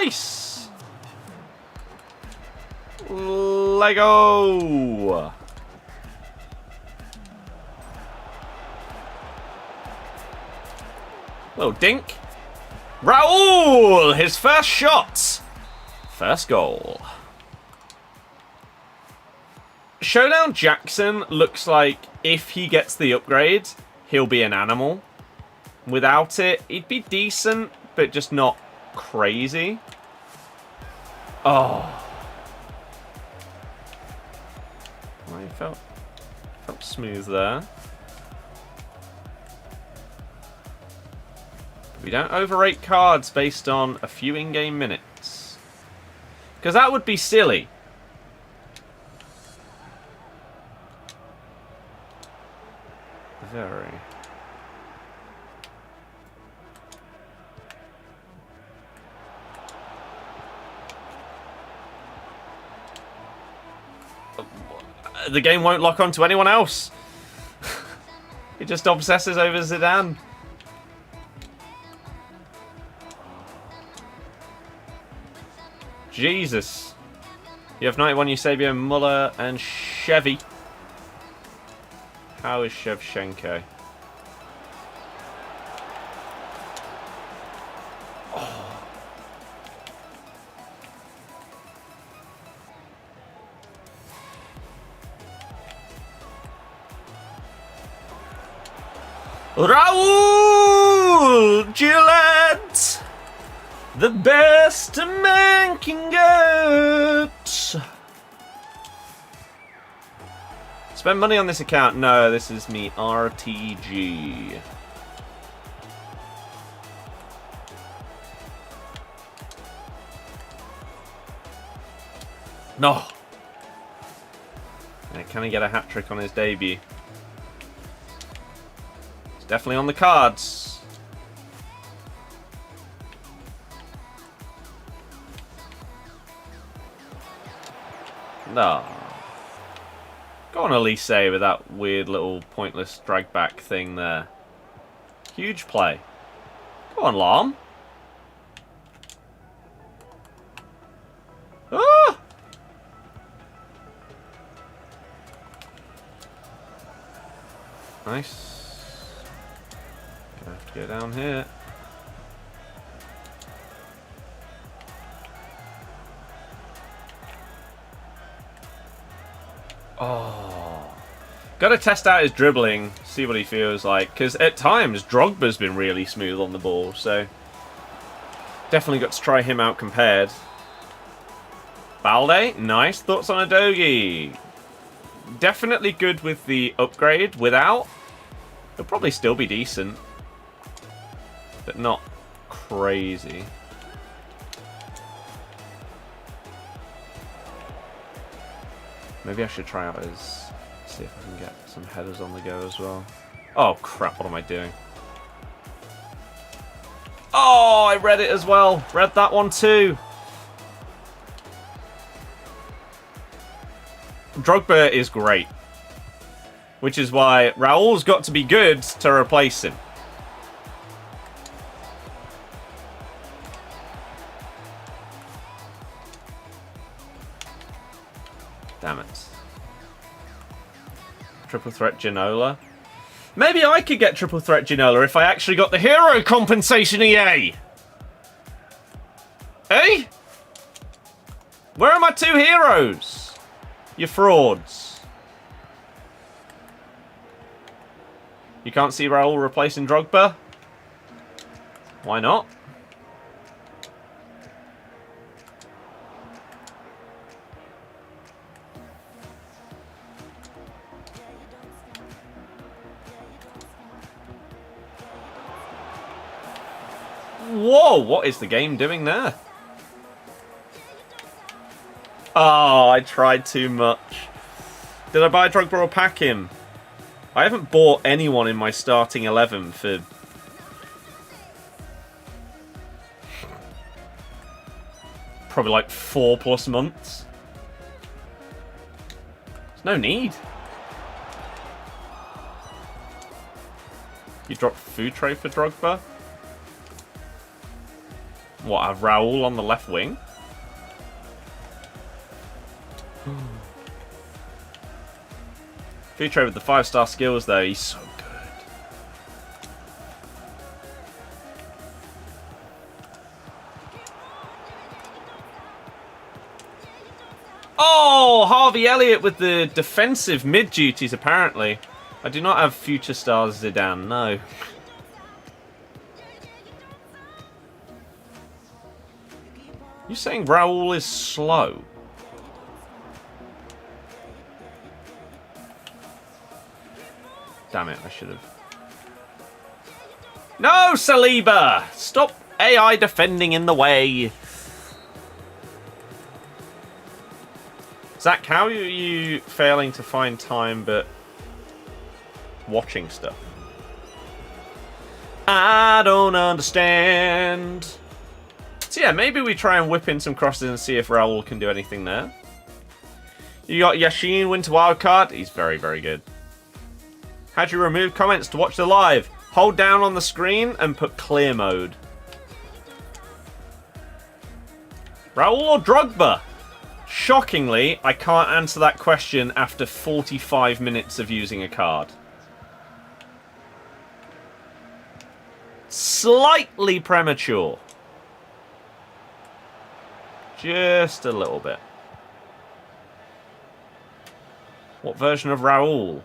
Nice. Lego. Little dink. Raul, his first shot. First goal. Showdown Jackson looks like if he gets the upgrade, he'll be an animal. Without it, he'd be decent, but just not crazy. Oh. I felt smooth there. We don't overrate cards based on a few in-game minutes. Because that would be silly. Very. The game won't lock on to anyone else. It just obsesses over Zidane. Jesus. You have 91 Eusebio, Muller, and Chevy. How is Shevchenko? Oh. Raul Gillette! The best a man can get. Spend money on this account. No, this is me RTG. No. Yeah, can he get a hat-trick on his debut? It's definitely on the cards. No. Go on, Elise, with that weird little pointless drag back thing there. Huge play. Go on, Lam. Ah! Nice. Gonna have to go down here. Oh. Got to test out his dribbling, see what he feels like. Because at times, Drogba's been really smooth on the ball. So, definitely got to try him out compared. Balde, nice. Thoughts on Adogi? Definitely good with the upgrade. Without, he'll probably still be decent. But not crazy. Maybe I should try out his... See if I can get some headers on the go as well. Oh, crap. What am I doing? Oh, I read it as well. Read that one too. Drogba is great. Which is why Raul's got to be good to replace him. Damn it. Triple threat Ginola. Maybe I could get triple threat Ginola if I actually got the hero compensation, EA. Eh? Where are my two heroes? You frauds. You can't see Raul replacing Drogba? Why not? Whoa, what is the game doing there? Oh, I tried too much. Did I buy Drogba or pack him? I haven't bought anyone in my starting 11 for... probably like 4+ months. There's no need. You dropped food tray for Drogba? What, have Raul on the left wing? Food tray with the 5-star skills though, he's so good. Oh, Harvey Elliott with the defensive mid duties apparently. I do not have future stars Zidane, no. You saying Raul is slow? Damn it, I should have. No, Saliba! Stop AI defending in the way. Zach, how are you failing to find time but watching stuff? I don't understand. So yeah, maybe we try and whip in some crosses and see if Raul can do anything there. You got Yashin Winter Wildcard. He's very, very good. How do you remove comments to watch the live? Hold down on the screen and put clear mode. Raul or Drogba? Shockingly, I can't answer that question after 45 minutes of using a card. Slightly premature. Just a little bit. What version of Raul?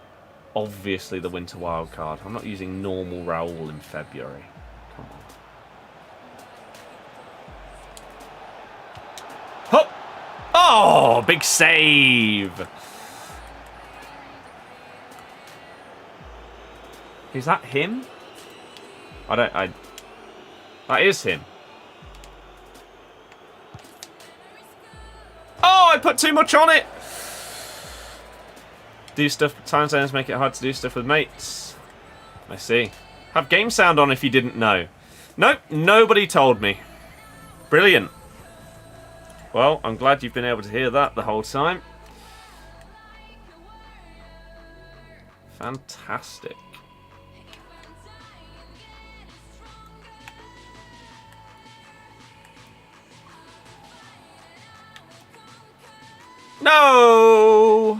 Obviously the Winter Wildcard. I'm not using normal Raul in February. Come on. Hop! Oh, big save! Is that him? That is him. Oh, I put too much on it! Do stuff, time zones make it hard to do stuff with mates. I see. Have game sound on if you didn't know. Nope, nobody told me. Brilliant. Well, I'm glad you've been able to hear that the whole time. Fantastic. No!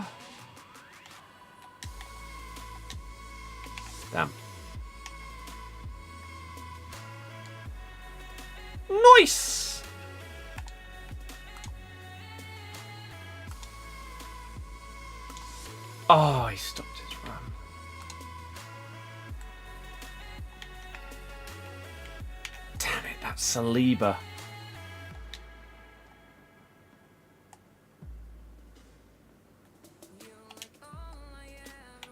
Damn. Nice! Oh, he stopped his run. Damn it, that's Saliba.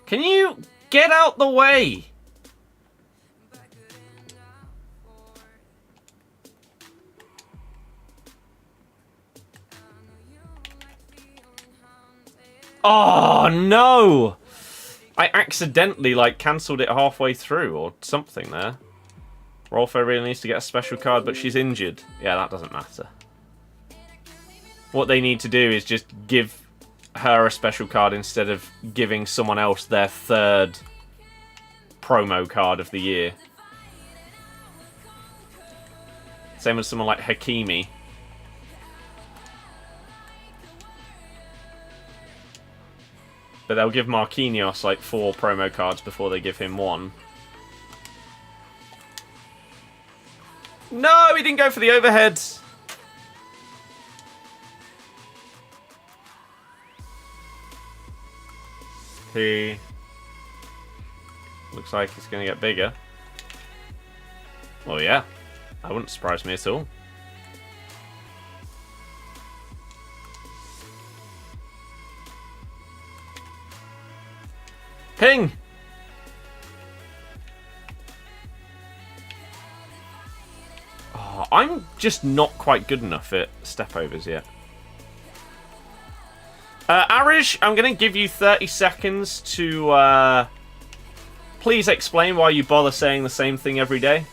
Can you get out the way? Oh, no! I accidentally, like, cancelled it halfway through or something there. Rolfo really needs to get a special card, but she's injured. Yeah, that doesn't matter. What they need to do is just give her a special card instead of giving someone else their third promo card of the year. Same as someone like Hakimi. But they'll give Marquinhos like 4 promo cards before they give him 1. No, he didn't go for the overhead. He looks like it's going to get bigger. Well, yeah. That wouldn't surprise me at all. Ping! Oh, I'm just not quite good enough at step-overs yet. Arish, I'm going to give you 30 seconds to please explain why you bother saying the same thing every day.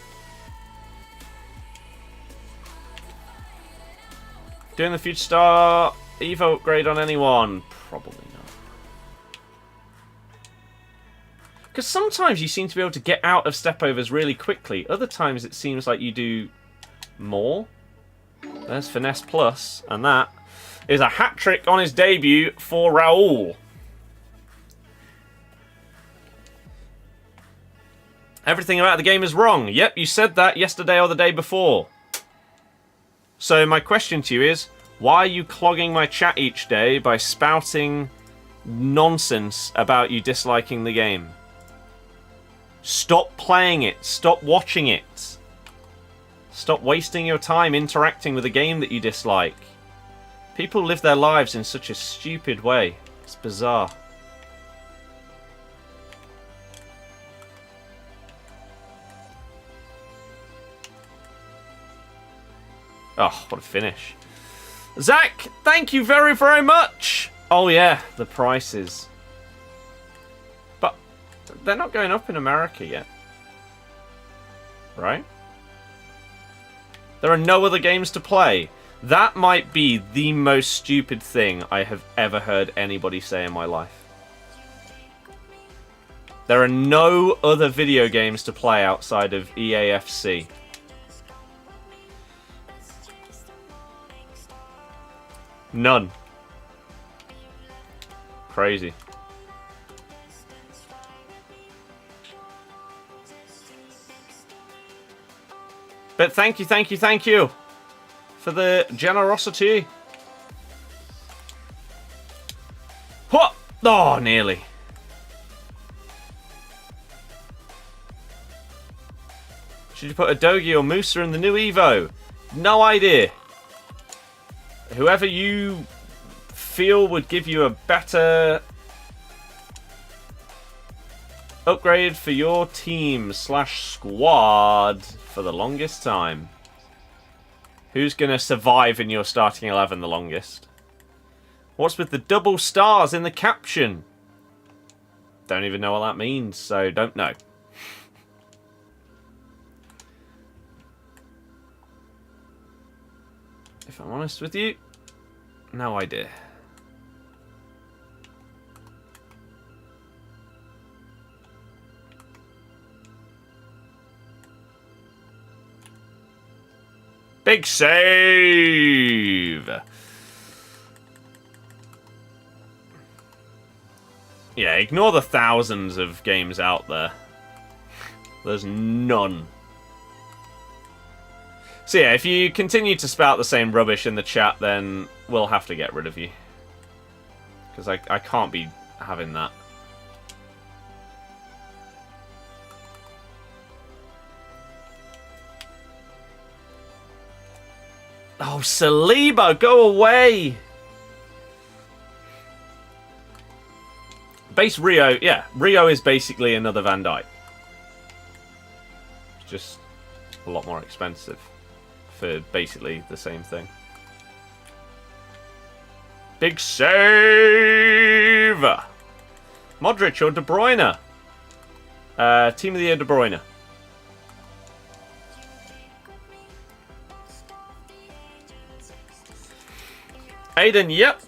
Doing the Future Star Evo upgrade on anyone? Probably not. Because sometimes you seem to be able to get out of step-overs really quickly. Other times it seems like you do more. There's Finesse Plus, and that is a hat-trick on his debut for Raul. Everything about the game is wrong. Yep, you said that yesterday or the day before. So my question to you is, why are you clogging my chat each day by spouting nonsense about you disliking the game? Stop playing it. Stop watching it. Stop wasting your time interacting with a game that you dislike. People live their lives in such a stupid way. It's bizarre. Oh, what a finish. Zach, thank you very, very much. Oh, yeah, the prices. But they're not going up in America yet. Right? There are no other games to play. That might be the most stupid thing I have ever heard anybody say in my life. There are no other video games to play outside of EAFC. None. Crazy. But thank you for the generosity. What? Oh, nearly. Should you put a Dogi or Musa in the new Evo? No idea. Whoever you feel would give you a better upgrade for your team / squad for the longest time. Who's going to survive in your starting 11 the longest? What's with the double stars in the caption? Don't even know what that means, so don't know. If I'm honest with you, no idea. Big save! Yeah, ignore the thousands of games out there. There's none. So yeah, if you continue to spout the same rubbish in the chat, then we'll have to get rid of you. Because I can't be having that. Oh, Saliba, go away! Base Rio, yeah, Rio is basically another Van Dijk. It's just a lot more expensive for basically the same thing. Big save! Modric or De Bruyne? Team of the Year, De Bruyne. Aiden, yep.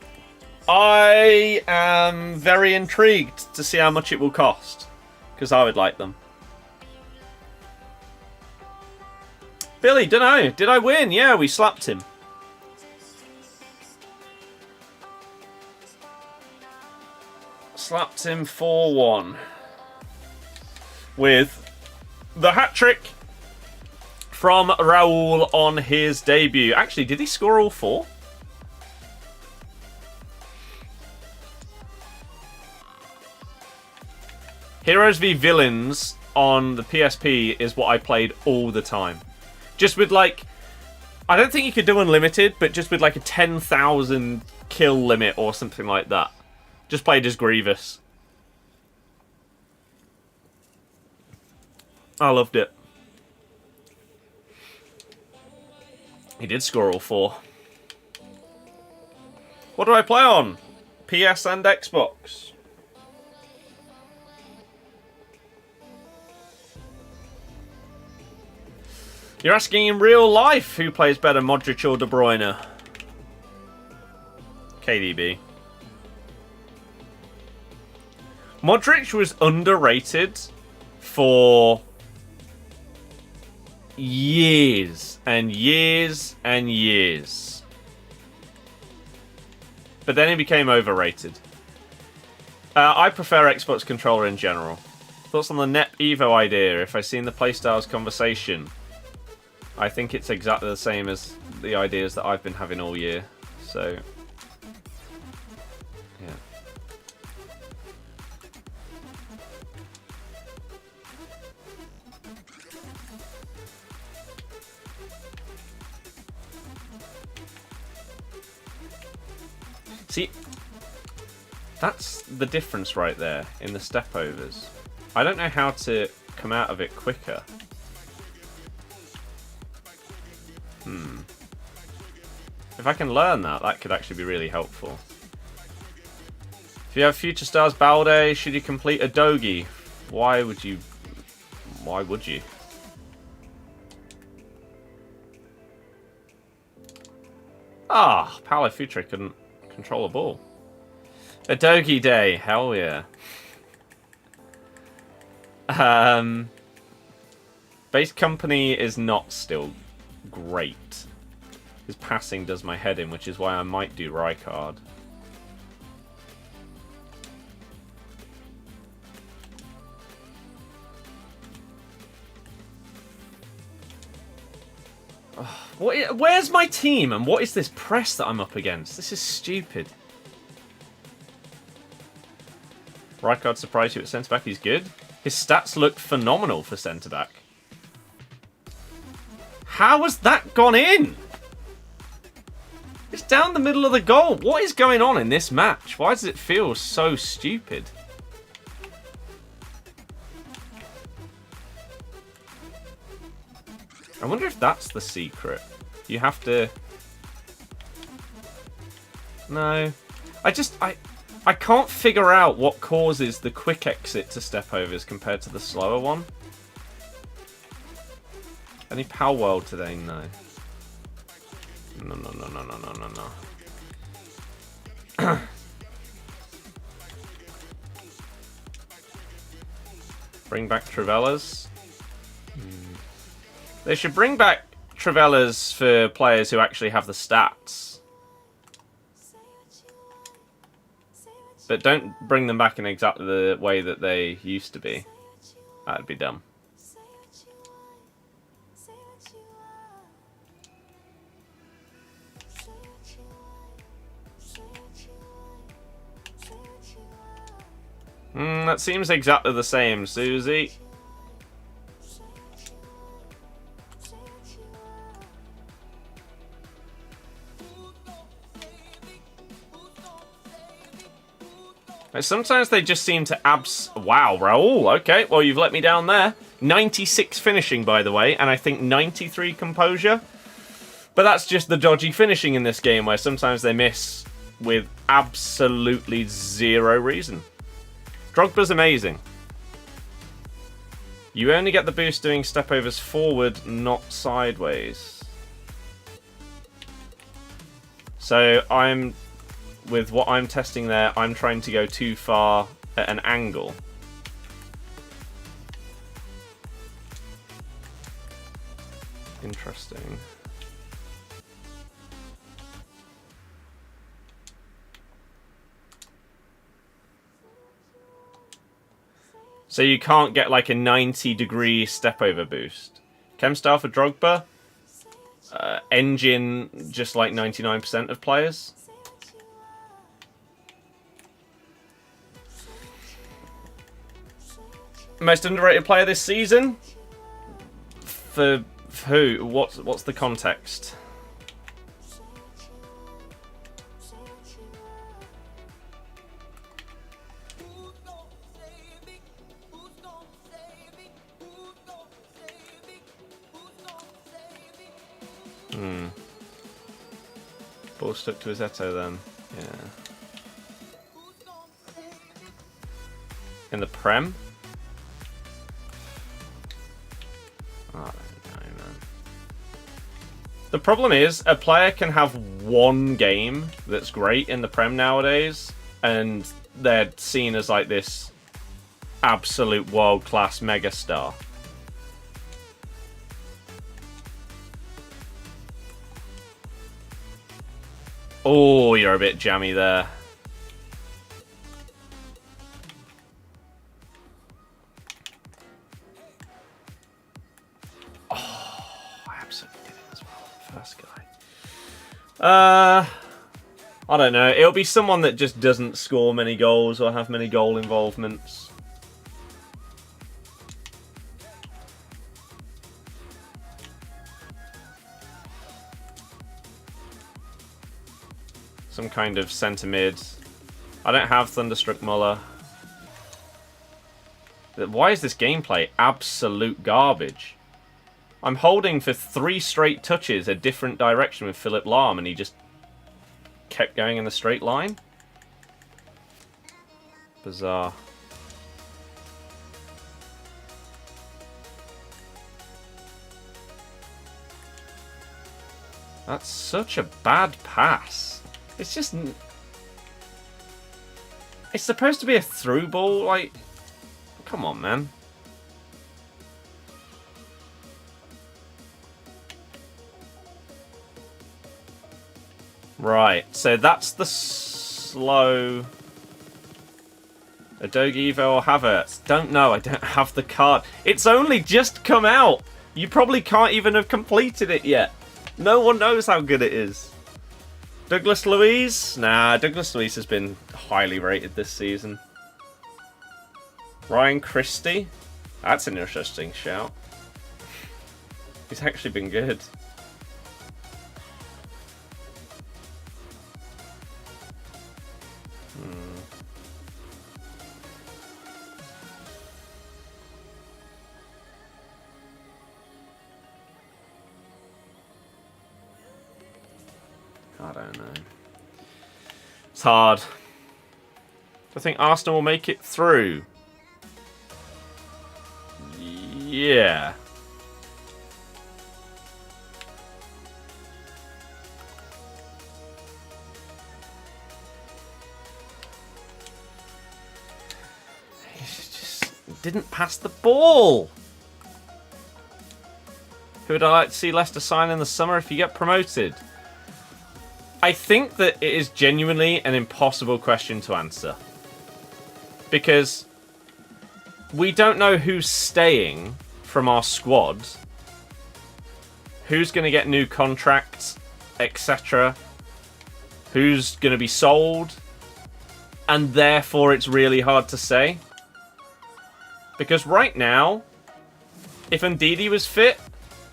I am very intrigued to see how much it will cost, because I would like them. Billy, don't know. Did I win? Yeah, we slapped him. Slapped him 4-1. With the hat-trick from Raul on his debut. Actually, did he score all 4? Heroes v Villains on the PSP is what I played all the time. Just with like, I don't think you could do unlimited, but just with like a 10,000 kill limit or something like that. Just played as Grievous. I loved it. He did score all 4. What do I play on? PS and Xbox. You're asking in real life who plays better, Modric or De Bruyne? KDB. Modric was underrated for years and years and years. But then he became overrated. I prefer Xbox controller in general. Thoughts on the Net Evo idea? If I've seen the Playstyles conversation, I think it's exactly the same as the ideas that I've been having all year. So, yeah. See, that's the difference right there in the step overs. I don't know how to come out of it quicker. If I can learn that, that could actually be really helpful. If you have Future Stars Balde, should you complete a Dogi? Why would you? Why would you? Ah, Paolo Futre couldn't control a ball. A Dogi day, hell yeah. Base Company is not still great. His passing does my head in, which is why I might do Rijkaard. Where's my team and what is this press that I'm up against? This is stupid. Rijkaard surprised you at centre-back, he's good. His stats look phenomenal for centre-back. How has that gone in? It's down the middle of the goal. What is going on in this match? Why does it feel so stupid? I wonder if that's the secret. You have to... No. I can't figure out what causes the quick exit to step overs compared to the slower one. Any Pal World today? No. No, no, no, no, no, no, no, no. Bring back Trailblazers. They should bring back Trailblazers for players who actually have the stats. But don't bring them back in exactly the way that they used to be. That'd be dumb. That seems exactly the same, Susie. Sometimes they just seem to Wow, Raul, okay, well you've let me down there. 96 finishing, by the way, and I think 93 composure. But that's just the dodgy finishing in this game, where sometimes they miss with absolutely zero reason. Drogba's amazing. You only get the boost doing step overs forward, not sideways. So with what I'm testing there, I'm trying to go too far at an angle. Interesting. So you can't get like a 90-degree step over boost. Chem style for Drogba. Engine, just like 99% of players. Most underrated player this season? For who? What's the context? Ball stuck to his Eto then. Yeah. In the Prem? I don't know, man. The problem is, a player can have one game that's great in the Prem nowadays, and they're seen as like this absolute world-class megastar. Oh, you're a bit jammy there. I absolutely did it as well. First guy. I don't know. It'll be someone that just doesn't score many goals or have many goal involvements. Some kind of centre mid. I don't have Thunderstruck Muller. Why is this gameplay absolute garbage? I'm holding for 3 straight touches a different direction with Philip Lahm and he just kept going in the straight line. Bizarre. That's such a bad pass. It's just... It's supposed to be a through ball, like... Come on, man. Right, so that's the slow... Adogi, Evo, or Havertz? Don't know, I don't have the card. It's only just come out! You probably can't even have completed it yet. No one knows how good it is. Douglas Luiz? Nah, Douglas Luiz has been highly rated this season. Ryan Christie? That's an interesting shout. He's actually been good. I don't know. It's hard. I think Arsenal will make it through. Yeah. He just didn't pass the ball. Who would I like to see Leicester sign in the summer if you get promoted? I think that it is genuinely an impossible question to answer. Because we don't know who's staying from our squad, who's going to get new contracts, etc. Who's going to be sold, and therefore it's really hard to say. Because right now, if Ndidi was fit,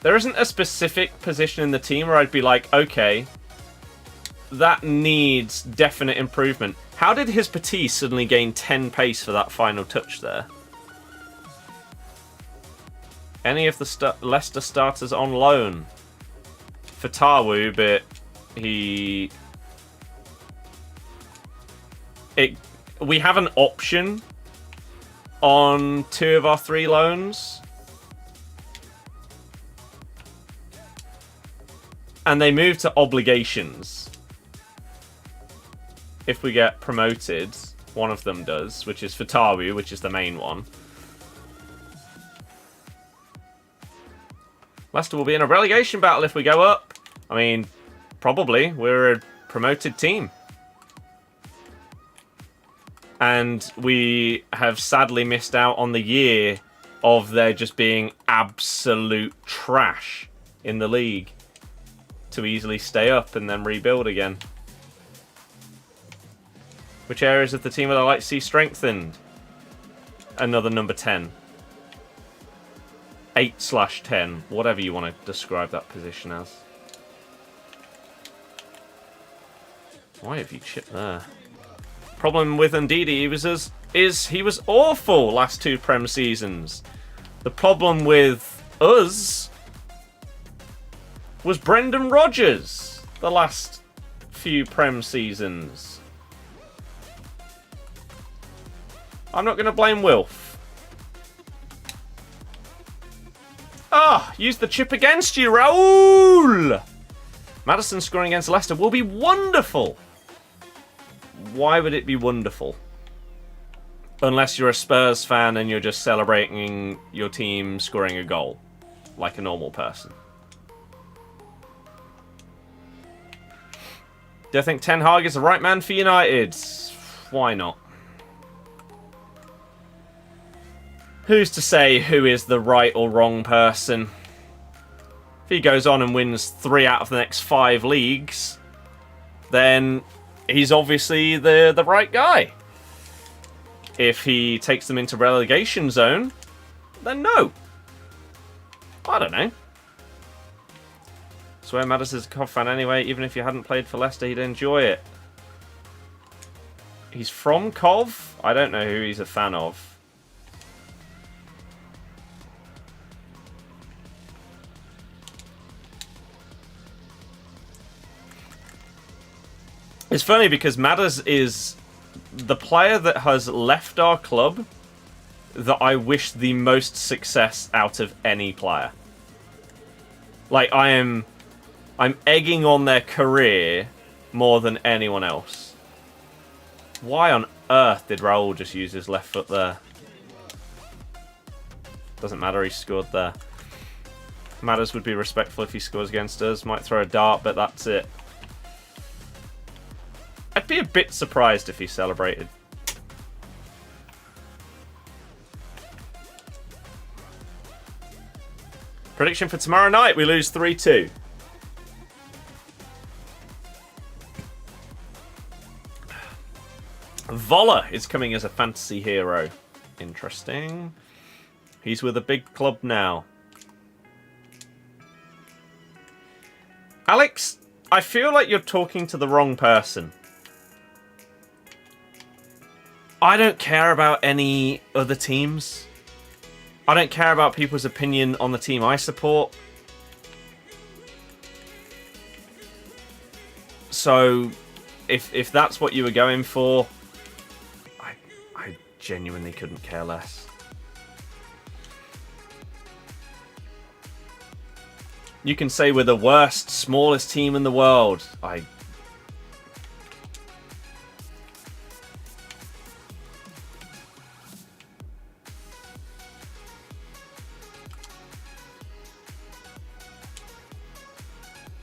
there isn't a specific position in the team where I'd be like, okay, that needs definite improvement. How did his Petit suddenly gain 10 pace for that final touch there? Any of the Leicester starters on loan? Fatawu, but we have an option on 2 of our 3 loans. And they move to obligations. If we get promoted, one of them does, which is Fatawu, which is the main one. Leicester will be in a relegation battle if we go up. I mean, probably. We're a promoted team. And we have sadly missed out on the year of there just being absolute trash in the league to easily stay up and then rebuild again. Which areas of the team would I like to see strengthened? Another number 10. 8/10. Whatever you want to describe that position as. Why have you chipped there? Problem with Ndidi is he was awful last 2 Prem seasons. The problem with us was Brendan Rodgers the last few Prem seasons. I'm not going to blame Wilf. Ah, use the chip against you, Raul! Maddison scoring against Leicester will be wonderful. Why would it be wonderful? Unless you're a Spurs fan and you're just celebrating your team scoring a goal. Like a normal person. Do I think Ten Hag is the right man for United? Why not? Who's to say who is the right or wrong person? If he goes on and wins 3 out of the next 5 leagues, then he's obviously the right guy. If he takes them into relegation zone, then no. I don't know. I swear Maddison's a Cov fan anyway. Even if you hadn't played for Leicester, he'd enjoy it. He's from Cov? I don't know who he's a fan of. It's funny because Madders is the player that has left our club that I wish the most success out of any player. Like, I'm egging on their career more than anyone else. Why on earth did Raul just use his left foot there? Doesn't matter, he scored there. Madders would be respectful if he scores against us. Might throw a dart, but that's it. I'd be a bit surprised if he celebrated. Prediction for tomorrow night, we lose 3-2. Voller is coming as a fantasy hero. Interesting. He's with a big club now. Alex, I feel like you're talking to the wrong person. I don't care about any other teams. I don't care about people's opinion on the team I support. So, if that's what you were going for, I genuinely couldn't care less. You can say we're the worst, smallest team in the world. I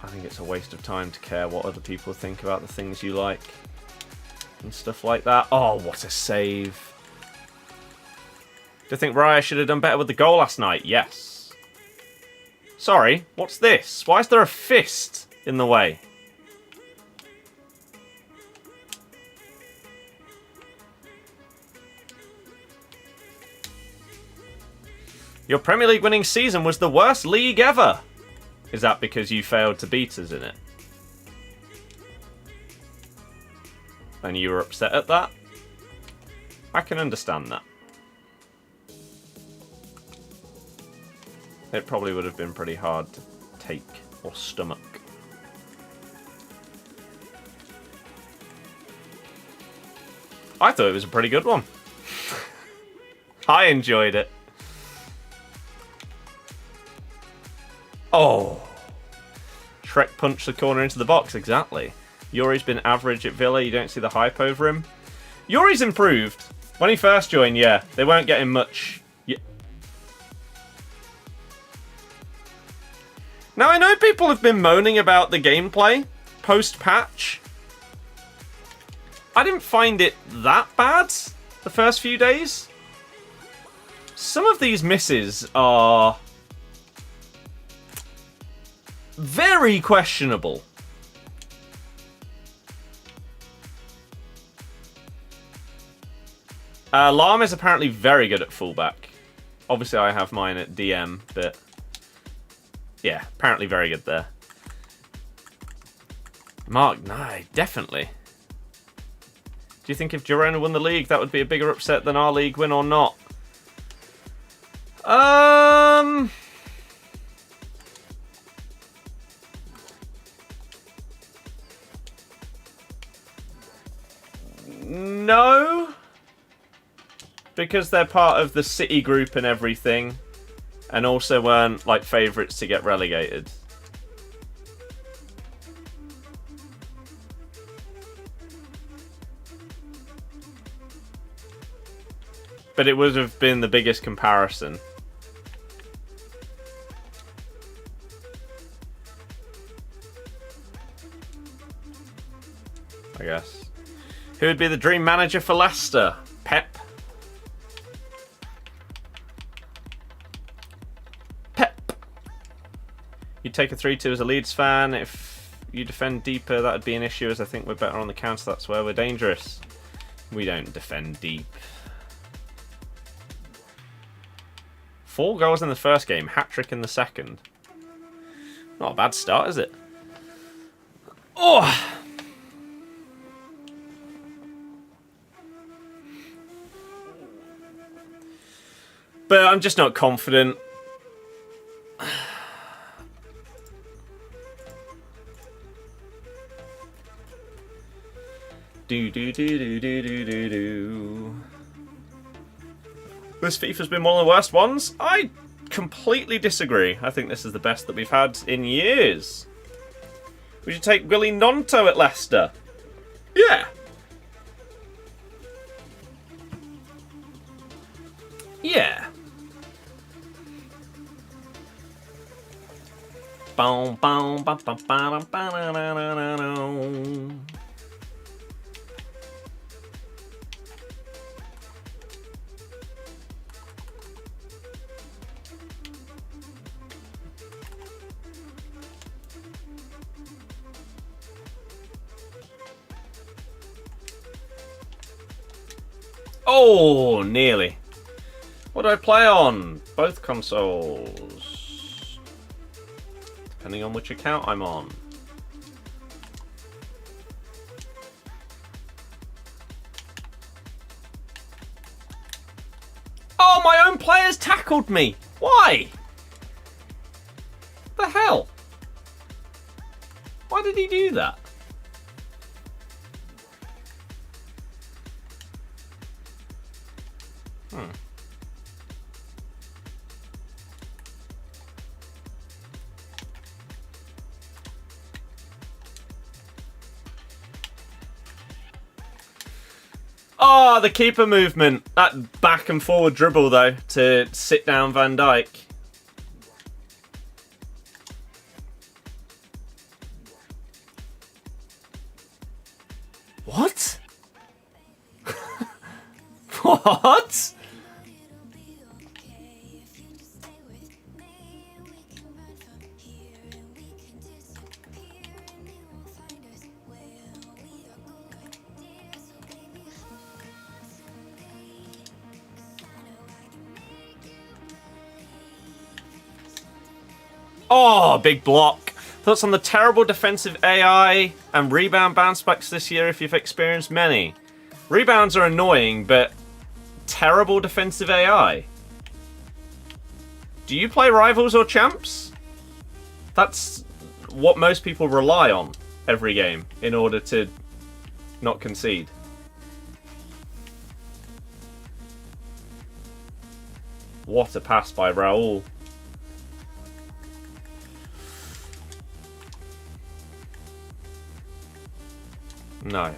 think it's a waste of time to care what other people think about the things you like and stuff like that. Oh, what a save. Do you think Raya should have done better with the goal last night? Yes. Sorry, what's this? Why is there a fist in the way? Your Premier League winning season was the worst league ever. Is that because you failed to beat us in it? And you were upset at that? I can understand that. It probably would have been pretty hard to take or stomach. I thought it was a pretty good one. I enjoyed it. Oh. Shrek punched the corner into the box, exactly. Yuri's been average at Villa, you don't see the hype over him. Yuri's improved. When he first joined, yeah, they weren't getting much. Yeah. Now, I know people have been moaning about the gameplay post-patch. I didn't find it that bad the first few days. Some of these misses are very questionable. Lam is apparently very good at fullback. Obviously, I have mine at DM, but yeah, apparently very good there. Mark, no, definitely. Do you think if Girona won the league, that would be a bigger upset than our league win or not? No, because they're part of the City group and everything, and also weren't like favourites to get relegated. But it would have been the biggest comparison. I guess. Who would be the dream manager for Leicester? Pep. Pep. You'd take a 3-2 as a Leeds fan. If you defend deeper, that would be an issue, as I think we're better on the counter. That's where we're dangerous. We don't defend deep. 4 goals in the first game, hat-trick in the second. Not a bad start, is it? Oh! But I'm just not confident. This FIFA's been one of the worst ones? I completely disagree. I think this is the best that we've had in years. We should take Willy Nonto at Leicester. Yeah. Yeah. Boom, boom, ba, ba, ba, ba, ba, na, na, na, na. Oh, nearly. What do I play on? Both consoles. Depending on which account I'm on. Oh, my own player's tackled me. Why? What the hell? Why did he do that? Oh, the keeper movement. That back and forward dribble, though, to sit down Van Dijk. What? What? Oh, big block. Thoughts on the terrible defensive AI and rebound bounce backs this year if you've experienced many? Rebounds are annoying, but terrible defensive AI. Do you play Rivals or Champs? That's what most people rely on every game in order to not concede. What a pass by Raul. No.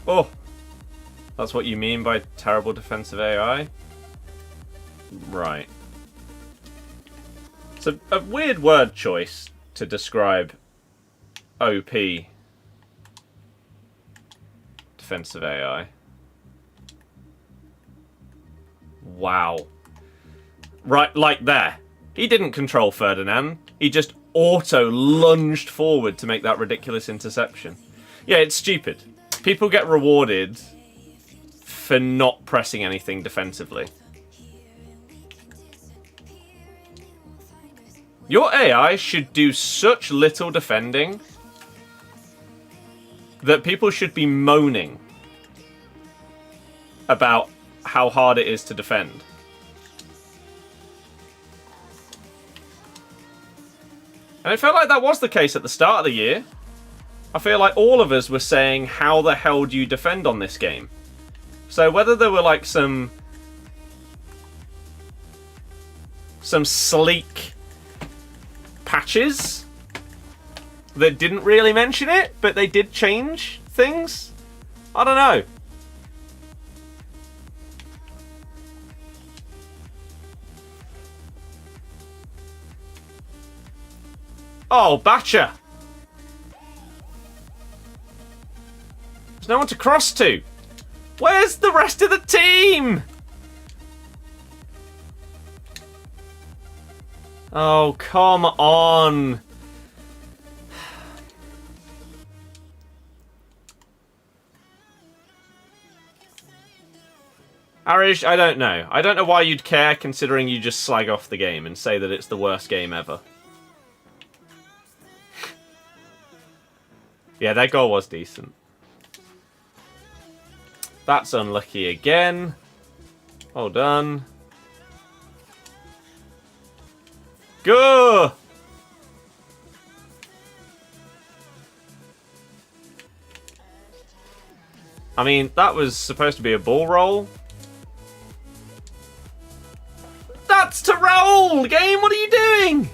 Oh, that's what you mean by terrible defensive AI? Right. It's a weird word choice to describe OP defensive AI. Wow. Right, like there. He didn't control Ferdinand. He just auto-lunged forward to make that ridiculous interception. Yeah, it's stupid. People get rewarded for not pressing anything defensively. Your AI should do such little defending that people should be moaning about how hard it is to defend. And it felt like that was the case at the start of the year. I feel like all of us were saying, how the hell do you defend on this game? So whether there were like some sleek patches that didn't really mention it, but they did change things, I don't know. Oh, Batcher! There's no one to cross to. Where's the rest of the team? Oh, come on. Arish, I don't know. I don't know why you'd care, considering you just slag off the game and say that it's the worst game ever. Yeah, their goal was decent. That's unlucky again. Well done. Go! I mean, that was supposed to be a ball roll. That's to roll! Game, what are you doing?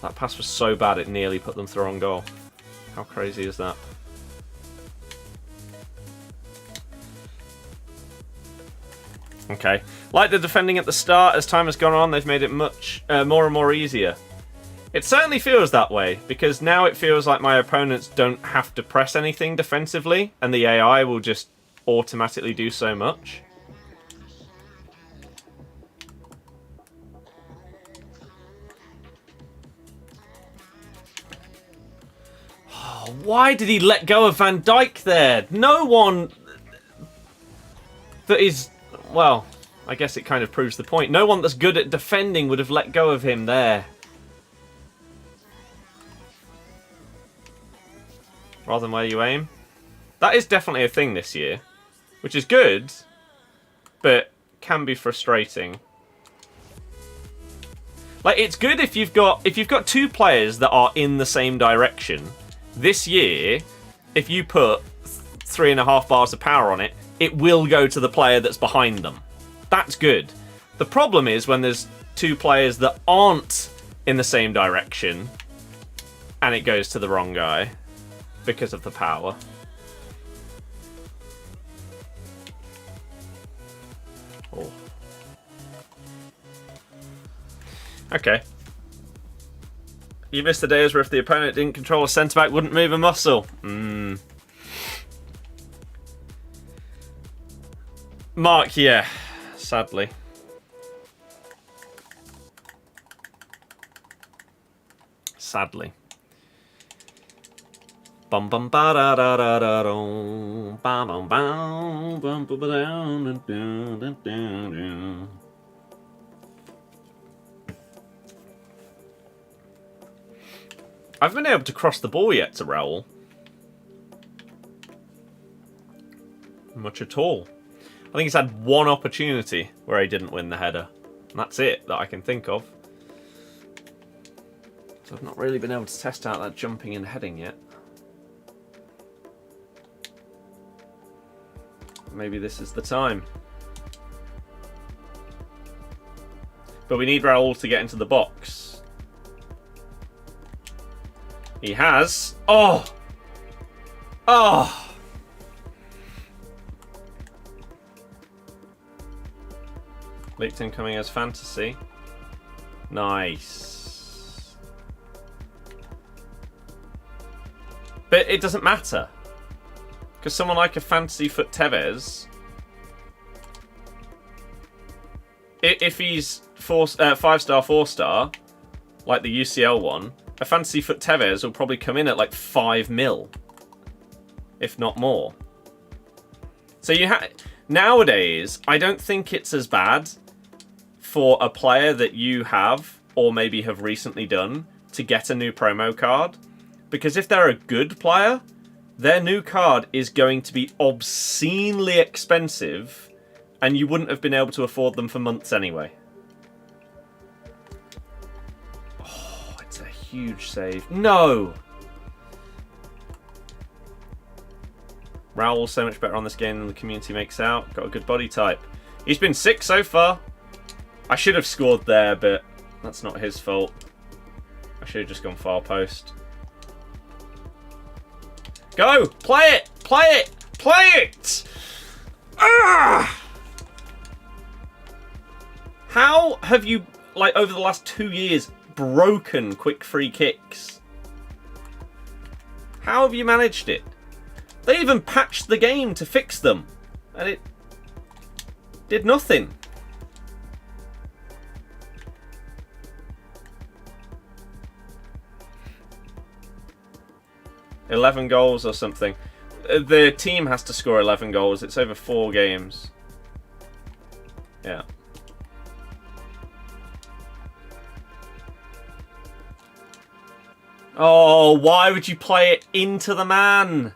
That pass was so bad it nearly put them through on goal. How crazy is that? Okay. Like the defending at the start, as time has gone on, they've made it much more and more easier. It certainly feels that way, because now it feels like my opponents don't have to press anything defensively, and the AI will just automatically do so much. Why did he let go of Van Dijk there? No one that is... Well, I guess it kind of proves the point. No one that's good at defending would have let go of him there. Rather than where you aim. That is definitely a thing this year. Which is good, but can be frustrating. Like, it's good if you've got two players that are in the same direction. This year, if you put 3.5 bars of power on it, it will go to the player that's behind them. That's good. The problem is when there's two players that aren't in the same direction and it goes to the wrong guy because of the power. Oh. Okay. You missed the days where if the opponent didn't control a centre-back, wouldn't move a muscle. Mark, yeah. Sadly. Sadly. Bum bum ba da da da da dum bum bum bum bum bum down down down. I haven't been able to cross the ball yet to Raul. Much at all. I think he's had one opportunity where he didn't win the header. And that's it that I can think of. So I've not really been able to test out that jumping and heading yet. Maybe this is the time. But we need Raul to get into the box. He has. Oh! Oh! Leaked incoming as fantasy. Nice. But it doesn't matter. Because someone like a fantasy foot Tevez, if he's 5-star, 4-star, like the UCL one, a fantasy foot Tevez will probably come in at like 5 mil, if not more. So nowadays, I don't think it's as bad for a player that you have, or maybe have recently done, to get a new promo card. Because if they're a good player, their new card is going to be obscenely expensive, and you wouldn't have been able to afford them for months anyway. Oh, it's a huge save. No! Raul's so much better on this game than the community makes out. Got a good body type. He's been sick so far. I should have scored there, but that's not his fault. I should have just gone far post. Go! Play it! Play it! Play it! Ah! How have you, like, over the last 2 years, broken quick free kicks? How have you managed it? They even patched the game to fix them, and it did nothing. $11 goals or something. The team has to score 11 goals. It's over 4 games. Yeah. Oh, why would you play it into the man?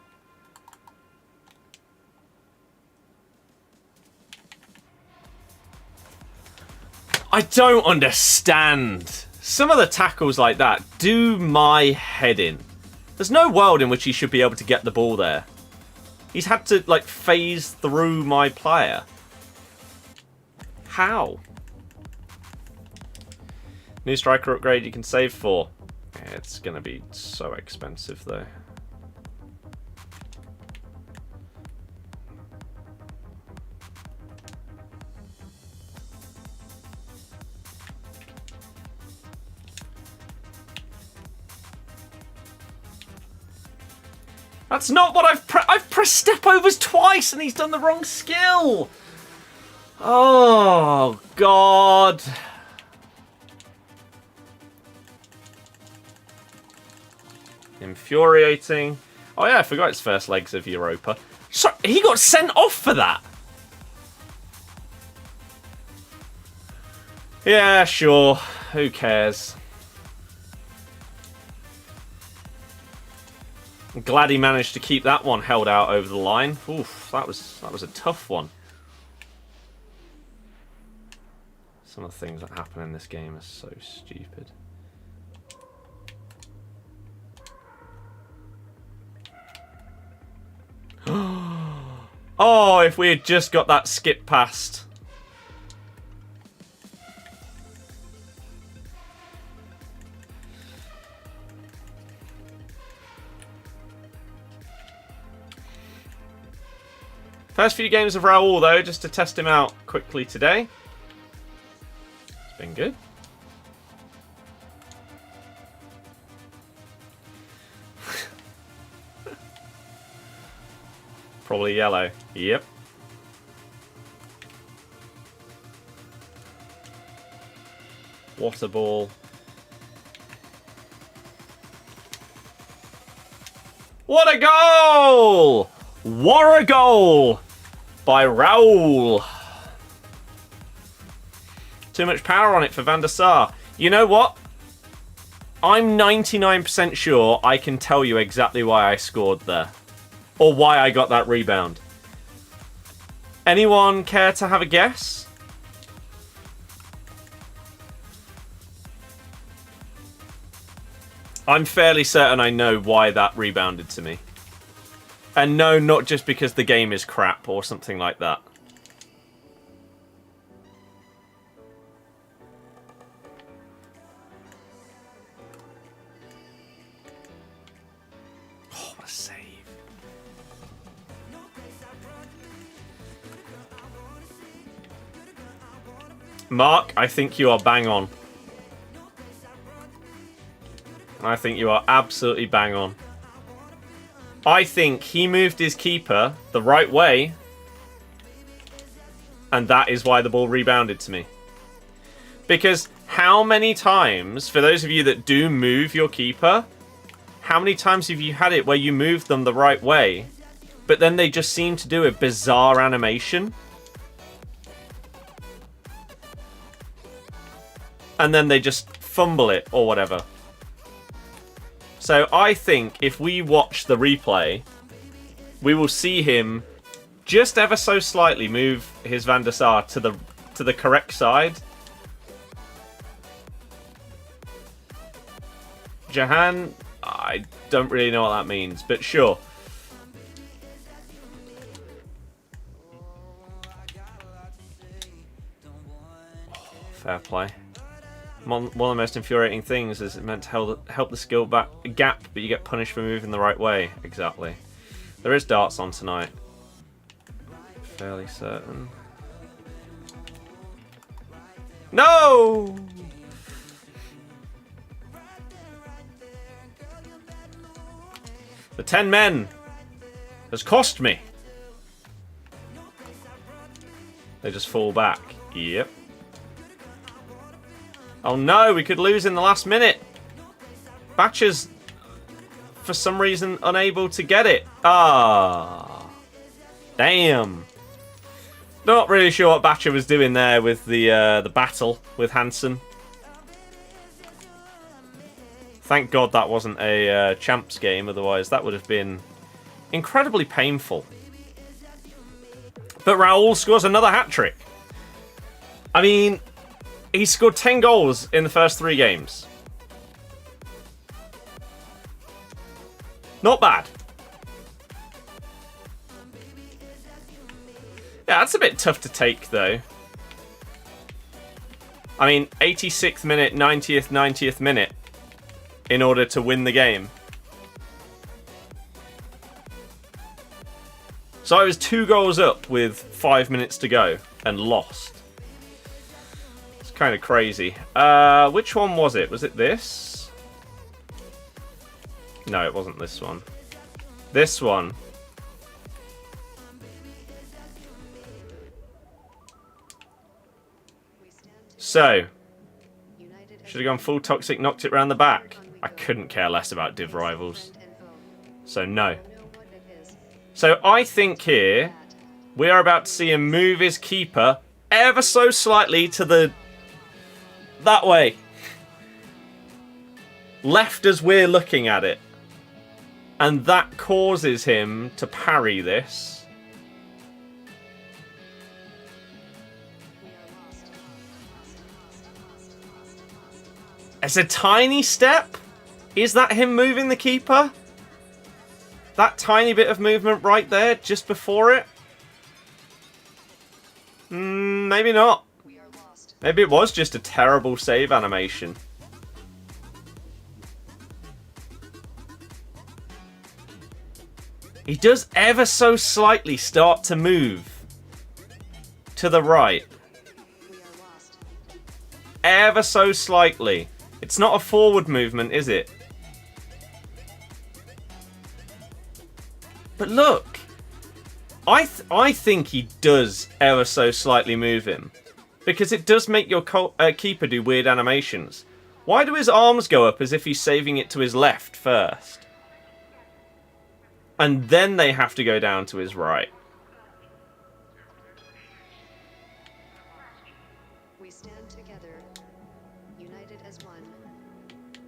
I don't understand. Some of the tackles like that do my head in. There's no world in which he should be able to get the ball there. He's had to, like, phase through my player. How? New striker upgrade you can save for. Yeah, it's going to be so expensive, though. That's not what I've pressed step overs twice and he's done the wrong skill. Oh, God. Infuriating. Oh, yeah, I forgot it's first legs of Europa. So, he got sent off for that. Yeah, sure. Who cares? I'm glad he managed to keep that one held out over the line. Oof, that was a tough one. Some of the things that happen in this game are so stupid. Oh, if we had just got that skip past. First few games of Raul, though, just to test him out quickly today. It's been good. Probably yellow. Yep. What a ball. What a goal! What a goal by Raul. Too much power on it for Van der Sar. You know what? I'm 99% sure I can tell you exactly why I scored there. Or why I got that rebound. Anyone care to have a guess? I'm fairly certain I know why that rebounded to me. And no, not just because the game is crap or something like that. Oh, what a save. Mark, I think you are bang on. I think you are absolutely bang on. I think he moved his keeper the right way, and that is why the ball rebounded to me. Because how many times, for those of you that do move your keeper, how many times have you had it where you moved them the right way, but then they just seem to do a bizarre animation? And then they just fumble it or whatever. So I think if we watch the replay, we will see him just ever so slightly move his Van der Sar to the correct side. Jahan, I don't really know what that means, but sure. Oh, fair play. One of the most infuriating things is it meant to help the skill gap, but you get punished for moving the right way. Exactly. There is darts on tonight. Fairly certain. No! The 10 men has cost me. They just fall back. Yep. Oh no, we could lose in the last minute. Batcher's, for some reason, unable to get it. Ah. Damn. Not really sure what Batcher was doing there with the battle with Hansen. Thank God that wasn't a champs game, otherwise that would have been incredibly painful. But Raul scores another hat-trick. I mean, he scored 10 goals in the first 3 games. Not bad. Yeah, that's a bit tough to take, though. I mean, 86th minute, 90th minute in order to win the game. So I was 2 goals up with 5 minutes to go and lost. Kind of crazy. Which one was it? Was it this? No, it wasn't this one. This one. So, should have gone full toxic, knocked it round the back. I couldn't care less about div rivals. So no. So I think here we are about to see him move his keeper ever so slightly to that way. Left as we're looking at it. And that causes him to parry this. It's a tiny step. Is that him moving the keeper? That tiny bit of movement right there, just before it? Maybe not. Maybe it was just a terrible save animation. He does ever so slightly start to move to the right. Ever so slightly. It's not a forward movement, is it? But look. I think he does ever so slightly move him. Because it does make your keeper do weird animations. Why do his arms go up as if he's saving it to his left first? And then they have to go down to his right. We stand together, united as one.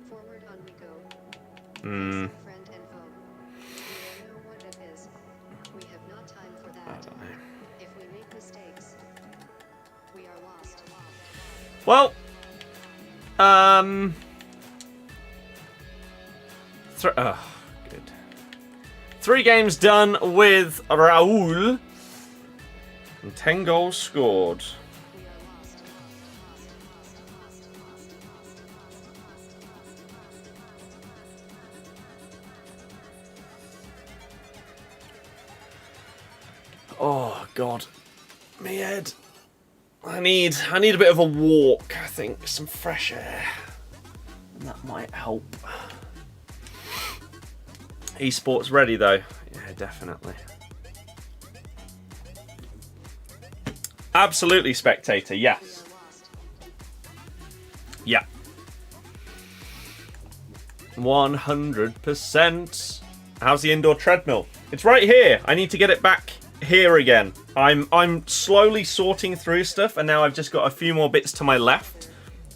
Forward on we go. Friend and foe. We don't know what it is. We have not time for that. I don't know. If we make mistakes, we are lost. Well, good. 3 games done with Raul. And 10 goals scored. We are lost. Oh God, me head. I need a bit of a walk. I think some fresh air, and that might help. Esports ready though? Yeah, definitely. Absolutely, spectator. Yes. Yeah. 100%. How's the indoor treadmill? It's right here. I need to get it back here again. I'm slowly sorting through stuff, and now I've just got a few more bits to my left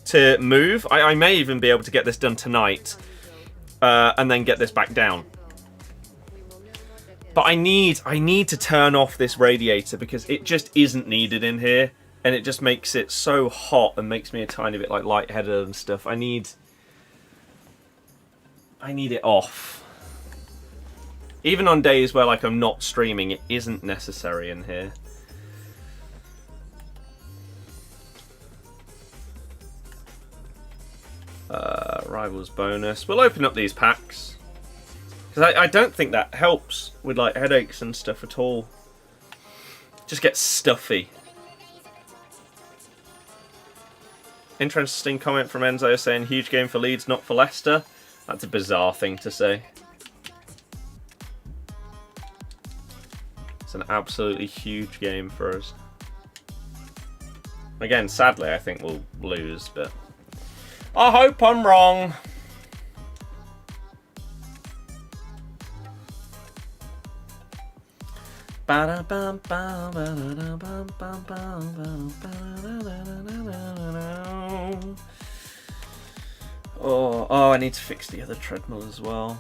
to move. I may even be able to get this done tonight, and then get this back down. But I need to turn off this radiator because it just isn't needed in here, and it just makes it so hot and makes me a tiny bit like lightheaded and stuff. I need it off. Even on days where like I'm not streaming, it isn't necessary in here. Rivals bonus. We'll open up these packs. Because I don't think that helps with like headaches and stuff at all. Just gets stuffy. Interesting comment from Enzo saying huge game for Leeds, not for Leicester. That's a bizarre thing to say. It's an absolutely huge game for us. Again, sadly, I think we'll lose, but I hope I'm wrong. Oh, I need to fix the other treadmill as well.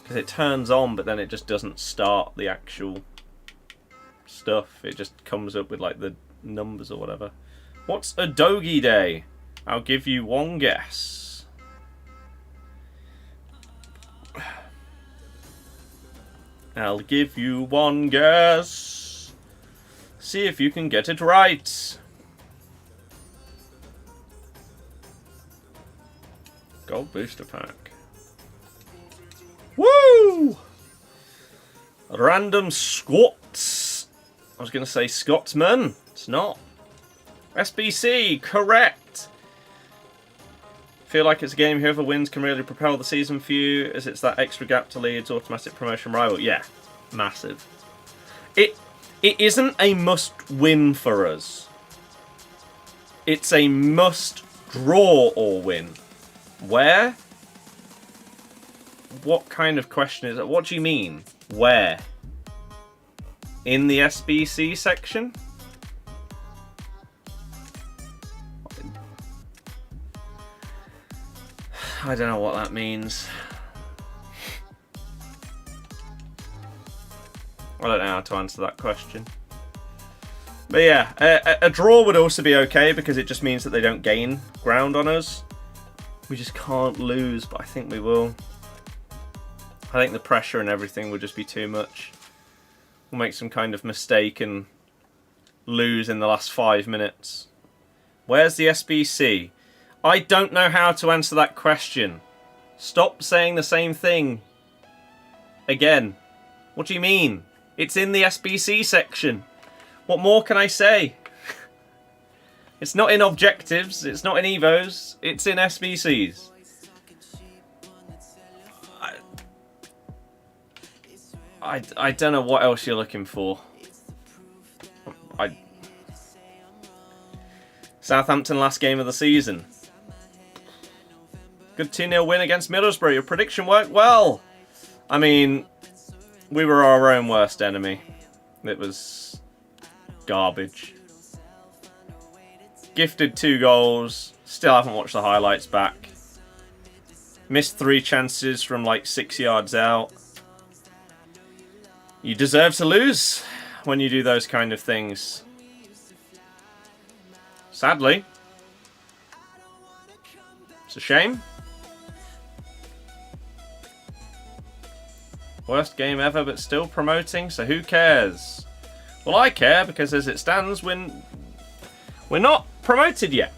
Because it turns on, but then it just doesn't start the actual stuff. It just comes up with like the numbers or whatever. What's a Dogi Day? I'll give you one guess. I'll give you one guess. See if you can get it right. Gold booster pack. Woo! Random Scots. I was going to say Scotsman. It's not. SBC, correct. Feel like it's a game whoever wins can really propel the season for you, as it's that extra gap to Leeds, automatic promotion rival. Yeah, massive. It isn't a must-win for us. It's a must-draw or win. Where? What kind of question is it? What do you mean? Where? In the SBC section? I don't know what that means. I don't know how to answer that question. But yeah, a draw would also be okay because it just means that they don't gain ground on us. We just can't lose, but I think we will. I think the pressure and everything would just be too much. We'll make some kind of mistake and lose in the last 5 minutes. Where's the SBC? I don't know how to answer that question. Stop saying the same thing. Again. What do you mean? It's in the SBC section. What more can I say? It's not in objectives. It's not in Evos. It's in SBCs. I don't know what else you're looking for. Southampton last game of the season. Good 2-0 win against Middlesbrough. Your prediction worked well. I mean, we were our own worst enemy. It was garbage. Gifted 2 goals. Still haven't watched the highlights back. Missed 3 chances from like 6 yards out. You deserve to lose when you do those kind of things. Sadly. It's a shame. Worst game ever, but still promoting, so who cares? Well, I care, because as it stands, we're not promoted yet.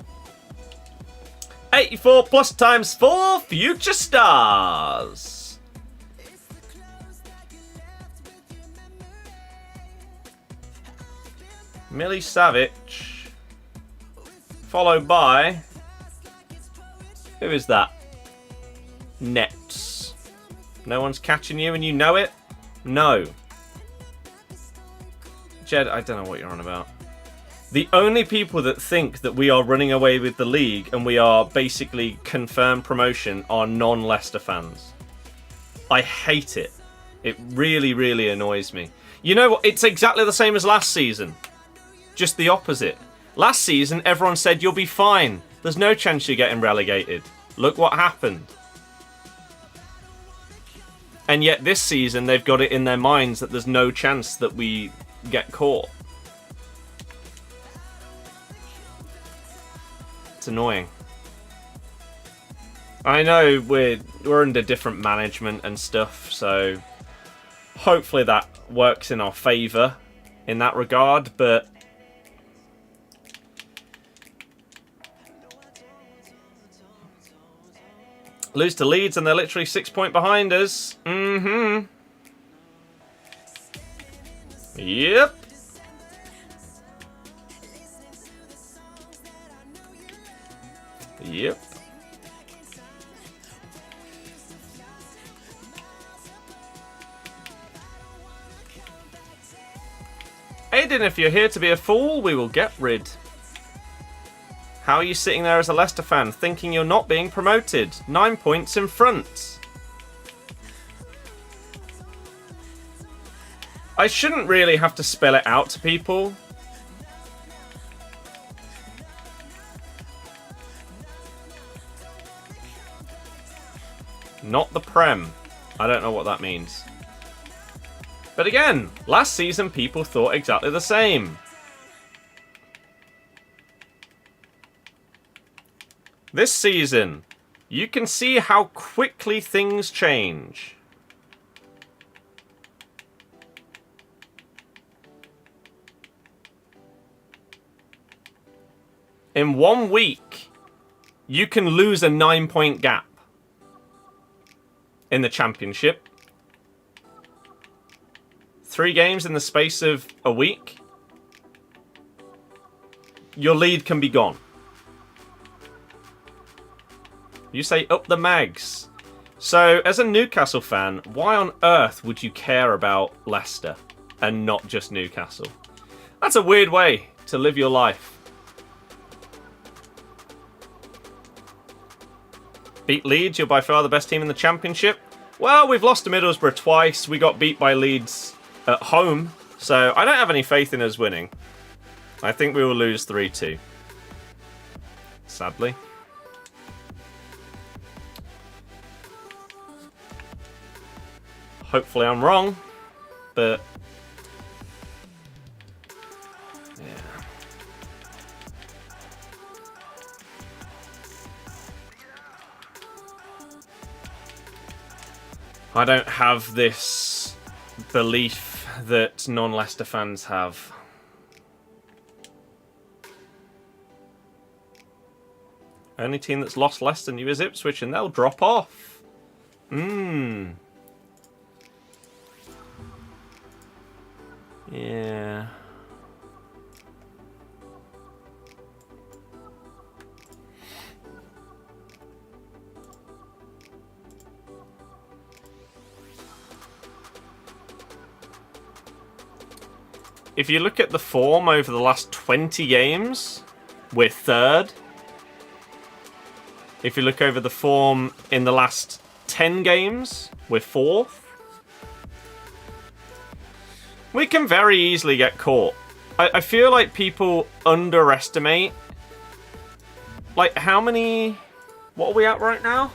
84 plus times 4 future stars. Milicevic, followed by, who is that? Nets. No one's catching you and you know it? No. Jed, I don't know what you're on about. The only people that think that we are running away with the league and we are basically confirmed promotion are non-Leicester fans. I hate it. It really, really annoys me. You know what? It's exactly the same as last season. Just the opposite. Last season, everyone said you'll be fine. There's no chance you're getting relegated. Look what happened. And yet this season, they've got it in their minds that there's no chance that we get caught. It's annoying. I know we're under different management and stuff, so hopefully that works in our favour in that regard, but lose to Leeds and they're literally 6 points behind us. Mm-hmm. Yep. Yep. Aiden, if you're here to be a fool, we will get rid. How are you sitting there as a Leicester fan, thinking you're not being promoted? 9 points in front. I shouldn't really have to spell it out to people. Not the Prem. I don't know what that means. But again, last season people thought exactly the same. This season, you can see how quickly things change. In 1 week, you can lose a 9-point gap in the championship. 3 games in the space of a week. Your lead can be gone. You say up the mags. So, as a Newcastle fan, why on earth would you care about Leicester and not just Newcastle? That's a weird way to live your life. Beat Leeds, you're by far the best team in the Championship. Well, we've lost to Middlesbrough twice. We got beat by Leeds at home. So, I don't have any faith in us winning. I think we will lose 3-2. Sadly. Hopefully I'm wrong, but yeah. I don't have this belief that non-Leicester fans have. Only team that's lost less than you is Ipswich, and they'll drop off. Yeah. If you look at the form over the last 20 games, we're third. If you look over the form in the last 10 games, we're fourth. We can very easily get caught. I feel like people underestimate... Like, how many... What are we at right now?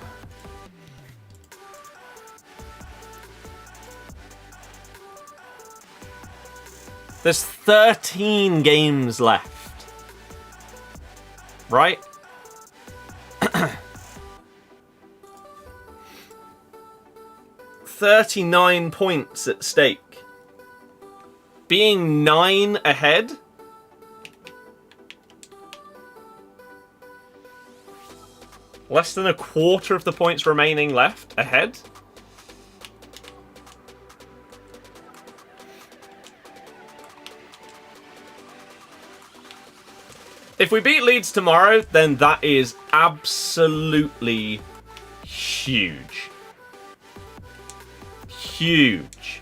There's 13 games left. Right? $39 points at stake. Being 9 ahead. Less than a quarter of the points remaining left ahead. If we beat Leeds tomorrow, then that is absolutely huge. Huge.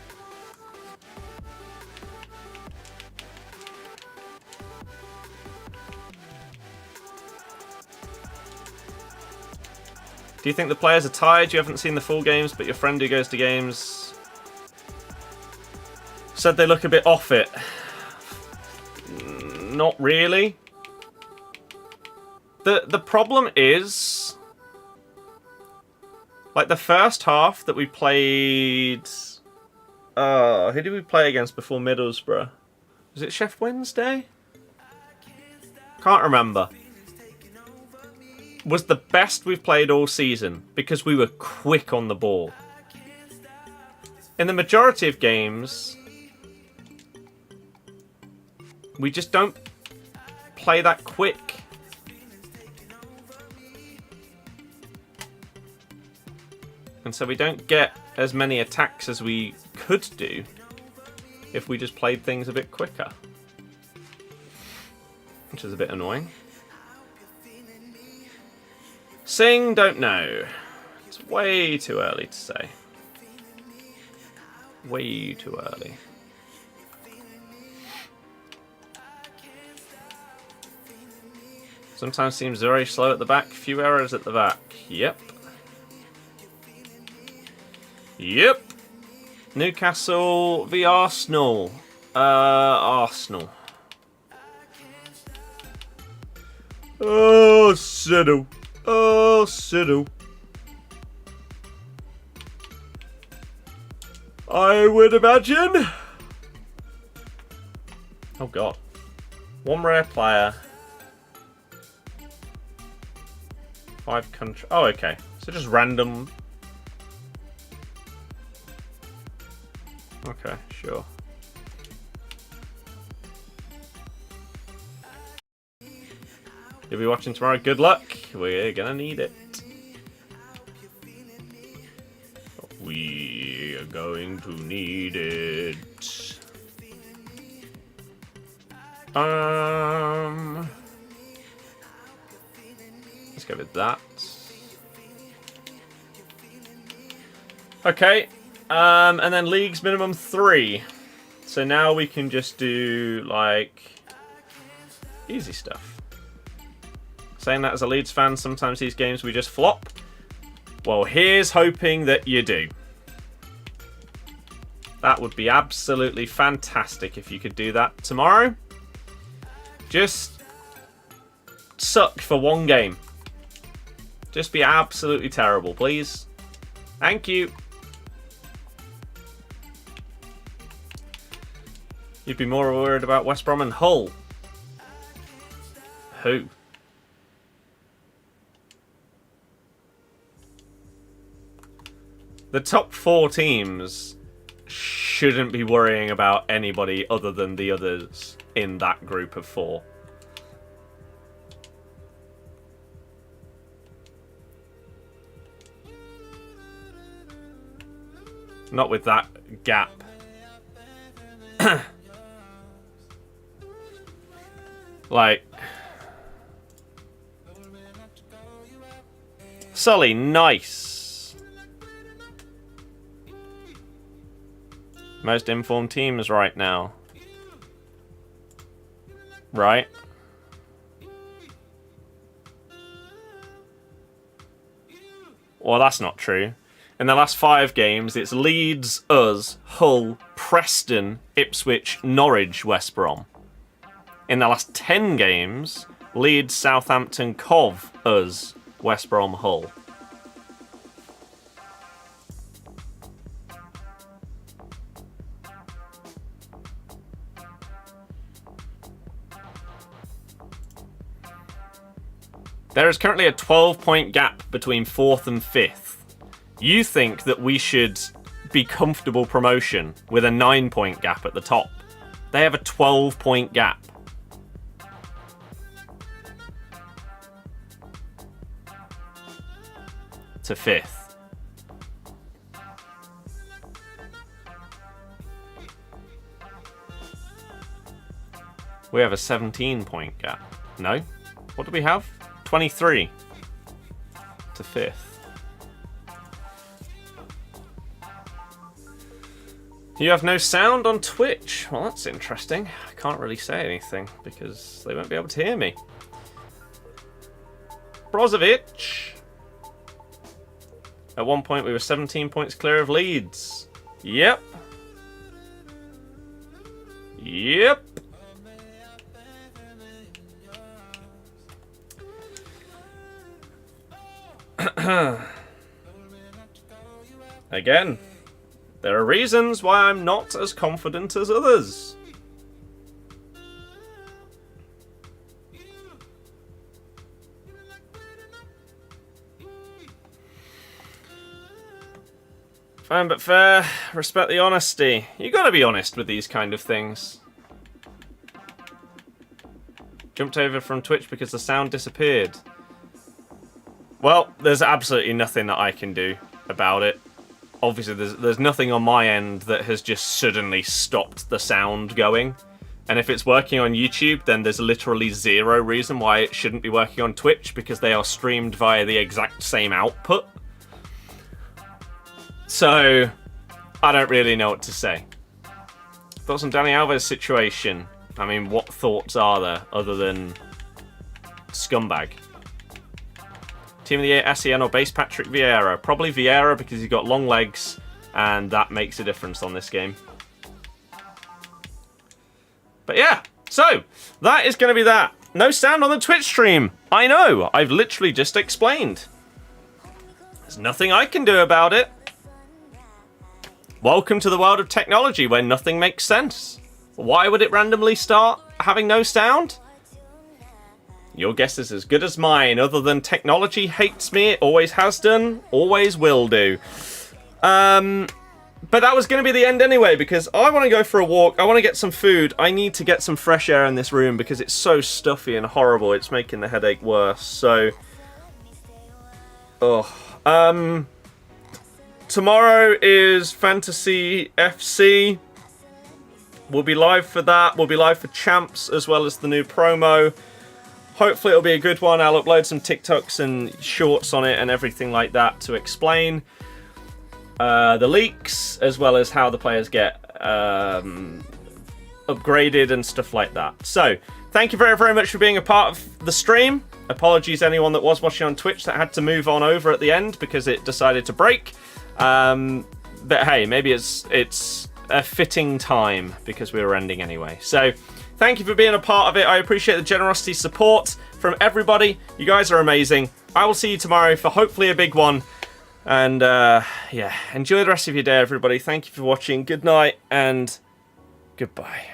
Do you think the players are tired? You haven't seen the full games, but your friend who goes to games said they look a bit off it. Not really. The problem is, like, the first half that we played... who did we play against before Middlesbrough? Was it Chef Wednesday? Can't remember. Was the best we've played all season because we were quick on the ball. In the majority of games, we just don't play that quick. And so we don't get as many attacks as we could do if we just played things a bit quicker. Which is a bit annoying. Sing, don't know. It's way too early to say. Way too early. Sometimes seems very slow at the back. Few errors at the back. Yep. Yep. Newcastle v Arsenal. Arsenal. Oh, Siddle. Oh, Siddle. I would imagine. Oh, God. One rare player. 5 country. Oh, okay. So just random. Okay, sure. You'll be watching tomorrow. Good luck. We're gonna need it. We are going to need it. Let's go with that. Okay. And then leagues minimum 3. So now we can just do, like, easy stuff. Saying that as a Leeds fan, sometimes these games we just flop. Well, here's hoping that you do. That would be absolutely fantastic if you could do that tomorrow. Just suck for one game. Just be absolutely terrible, please. Thank you. You'd be more worried about West Brom and Hull. Who? The top 4 teams shouldn't be worrying about anybody other than the others in that group of 4. Not with that gap. Like... Sully, nice. Most informed teams right now. Right? Well, that's not true. In the last 5 games, it's Leeds, us, Hull, Preston, Ipswich, Norwich, West Brom. In the last 10 games, Leeds, Southampton, Cov, us, West Brom, Hull. There is currently a 12-point gap between 4th and 5th. You think that we should be comfortable promotion with a 9-point gap at the top. They have a 12-point gap. To 5th. We have a 17-point gap. No? What do we have? 23 to 5th. You have no sound on Twitch. Well, that's interesting. I can't really say anything because they won't be able to hear me. Brozovic. At one point, we were 17 points clear of Leeds. Yep. Yep. Again, there are reasons why I'm not as confident as others. Fine but fair. Respect the honesty. You gotta be honest with these kind of things. Jumped over from Twitch because the sound disappeared. Well, there's absolutely nothing that I can do about it. Obviously, there's nothing on my end that has just suddenly stopped the sound going. And if it's working on YouTube, then there's literally zero reason why it shouldn't be working on Twitch, because they are streamed via the exact same output. So, I don't really know what to say. Thoughts on Dani Alves' situation? I mean, what thoughts are there other than scumbag? Team of the year, SEN or base Patrick Vieira? Probably Vieira because he's got long legs and that makes a difference on this game. But yeah, so that is going to be that. No sound on the Twitch stream. I know, I've literally just explained. There's nothing I can do about it. Welcome to the world of technology where nothing makes sense. Why would it randomly start having no sound? Your guess is as good as mine. Other than technology hates me, it always has done, always will do. But that was going to be the end anyway, because I want to go for a walk. I want to get some food. I need to get some fresh air in this room because it's so stuffy and horrible. It's making the headache worse. So, tomorrow is Fantasy FC. We'll be live for that. We'll be live for Champs as well as the new promo. Hopefully it'll be a good one. I'll upload some TikToks and shorts on it and everything like that to explain the leaks as well as how the players get upgraded and stuff like that. So, thank you very, very much for being a part of the stream. Apologies anyone that was watching on Twitch that had to move on over at the end because it decided to break. But hey, maybe it's a fitting time because we were ending anyway. So, thank you for being a part of it. I appreciate the generosity, support from everybody. You guys are amazing. I will see you tomorrow for hopefully a big one. And yeah, enjoy the rest of your day, everybody. Thank you for watching. Good night and goodbye.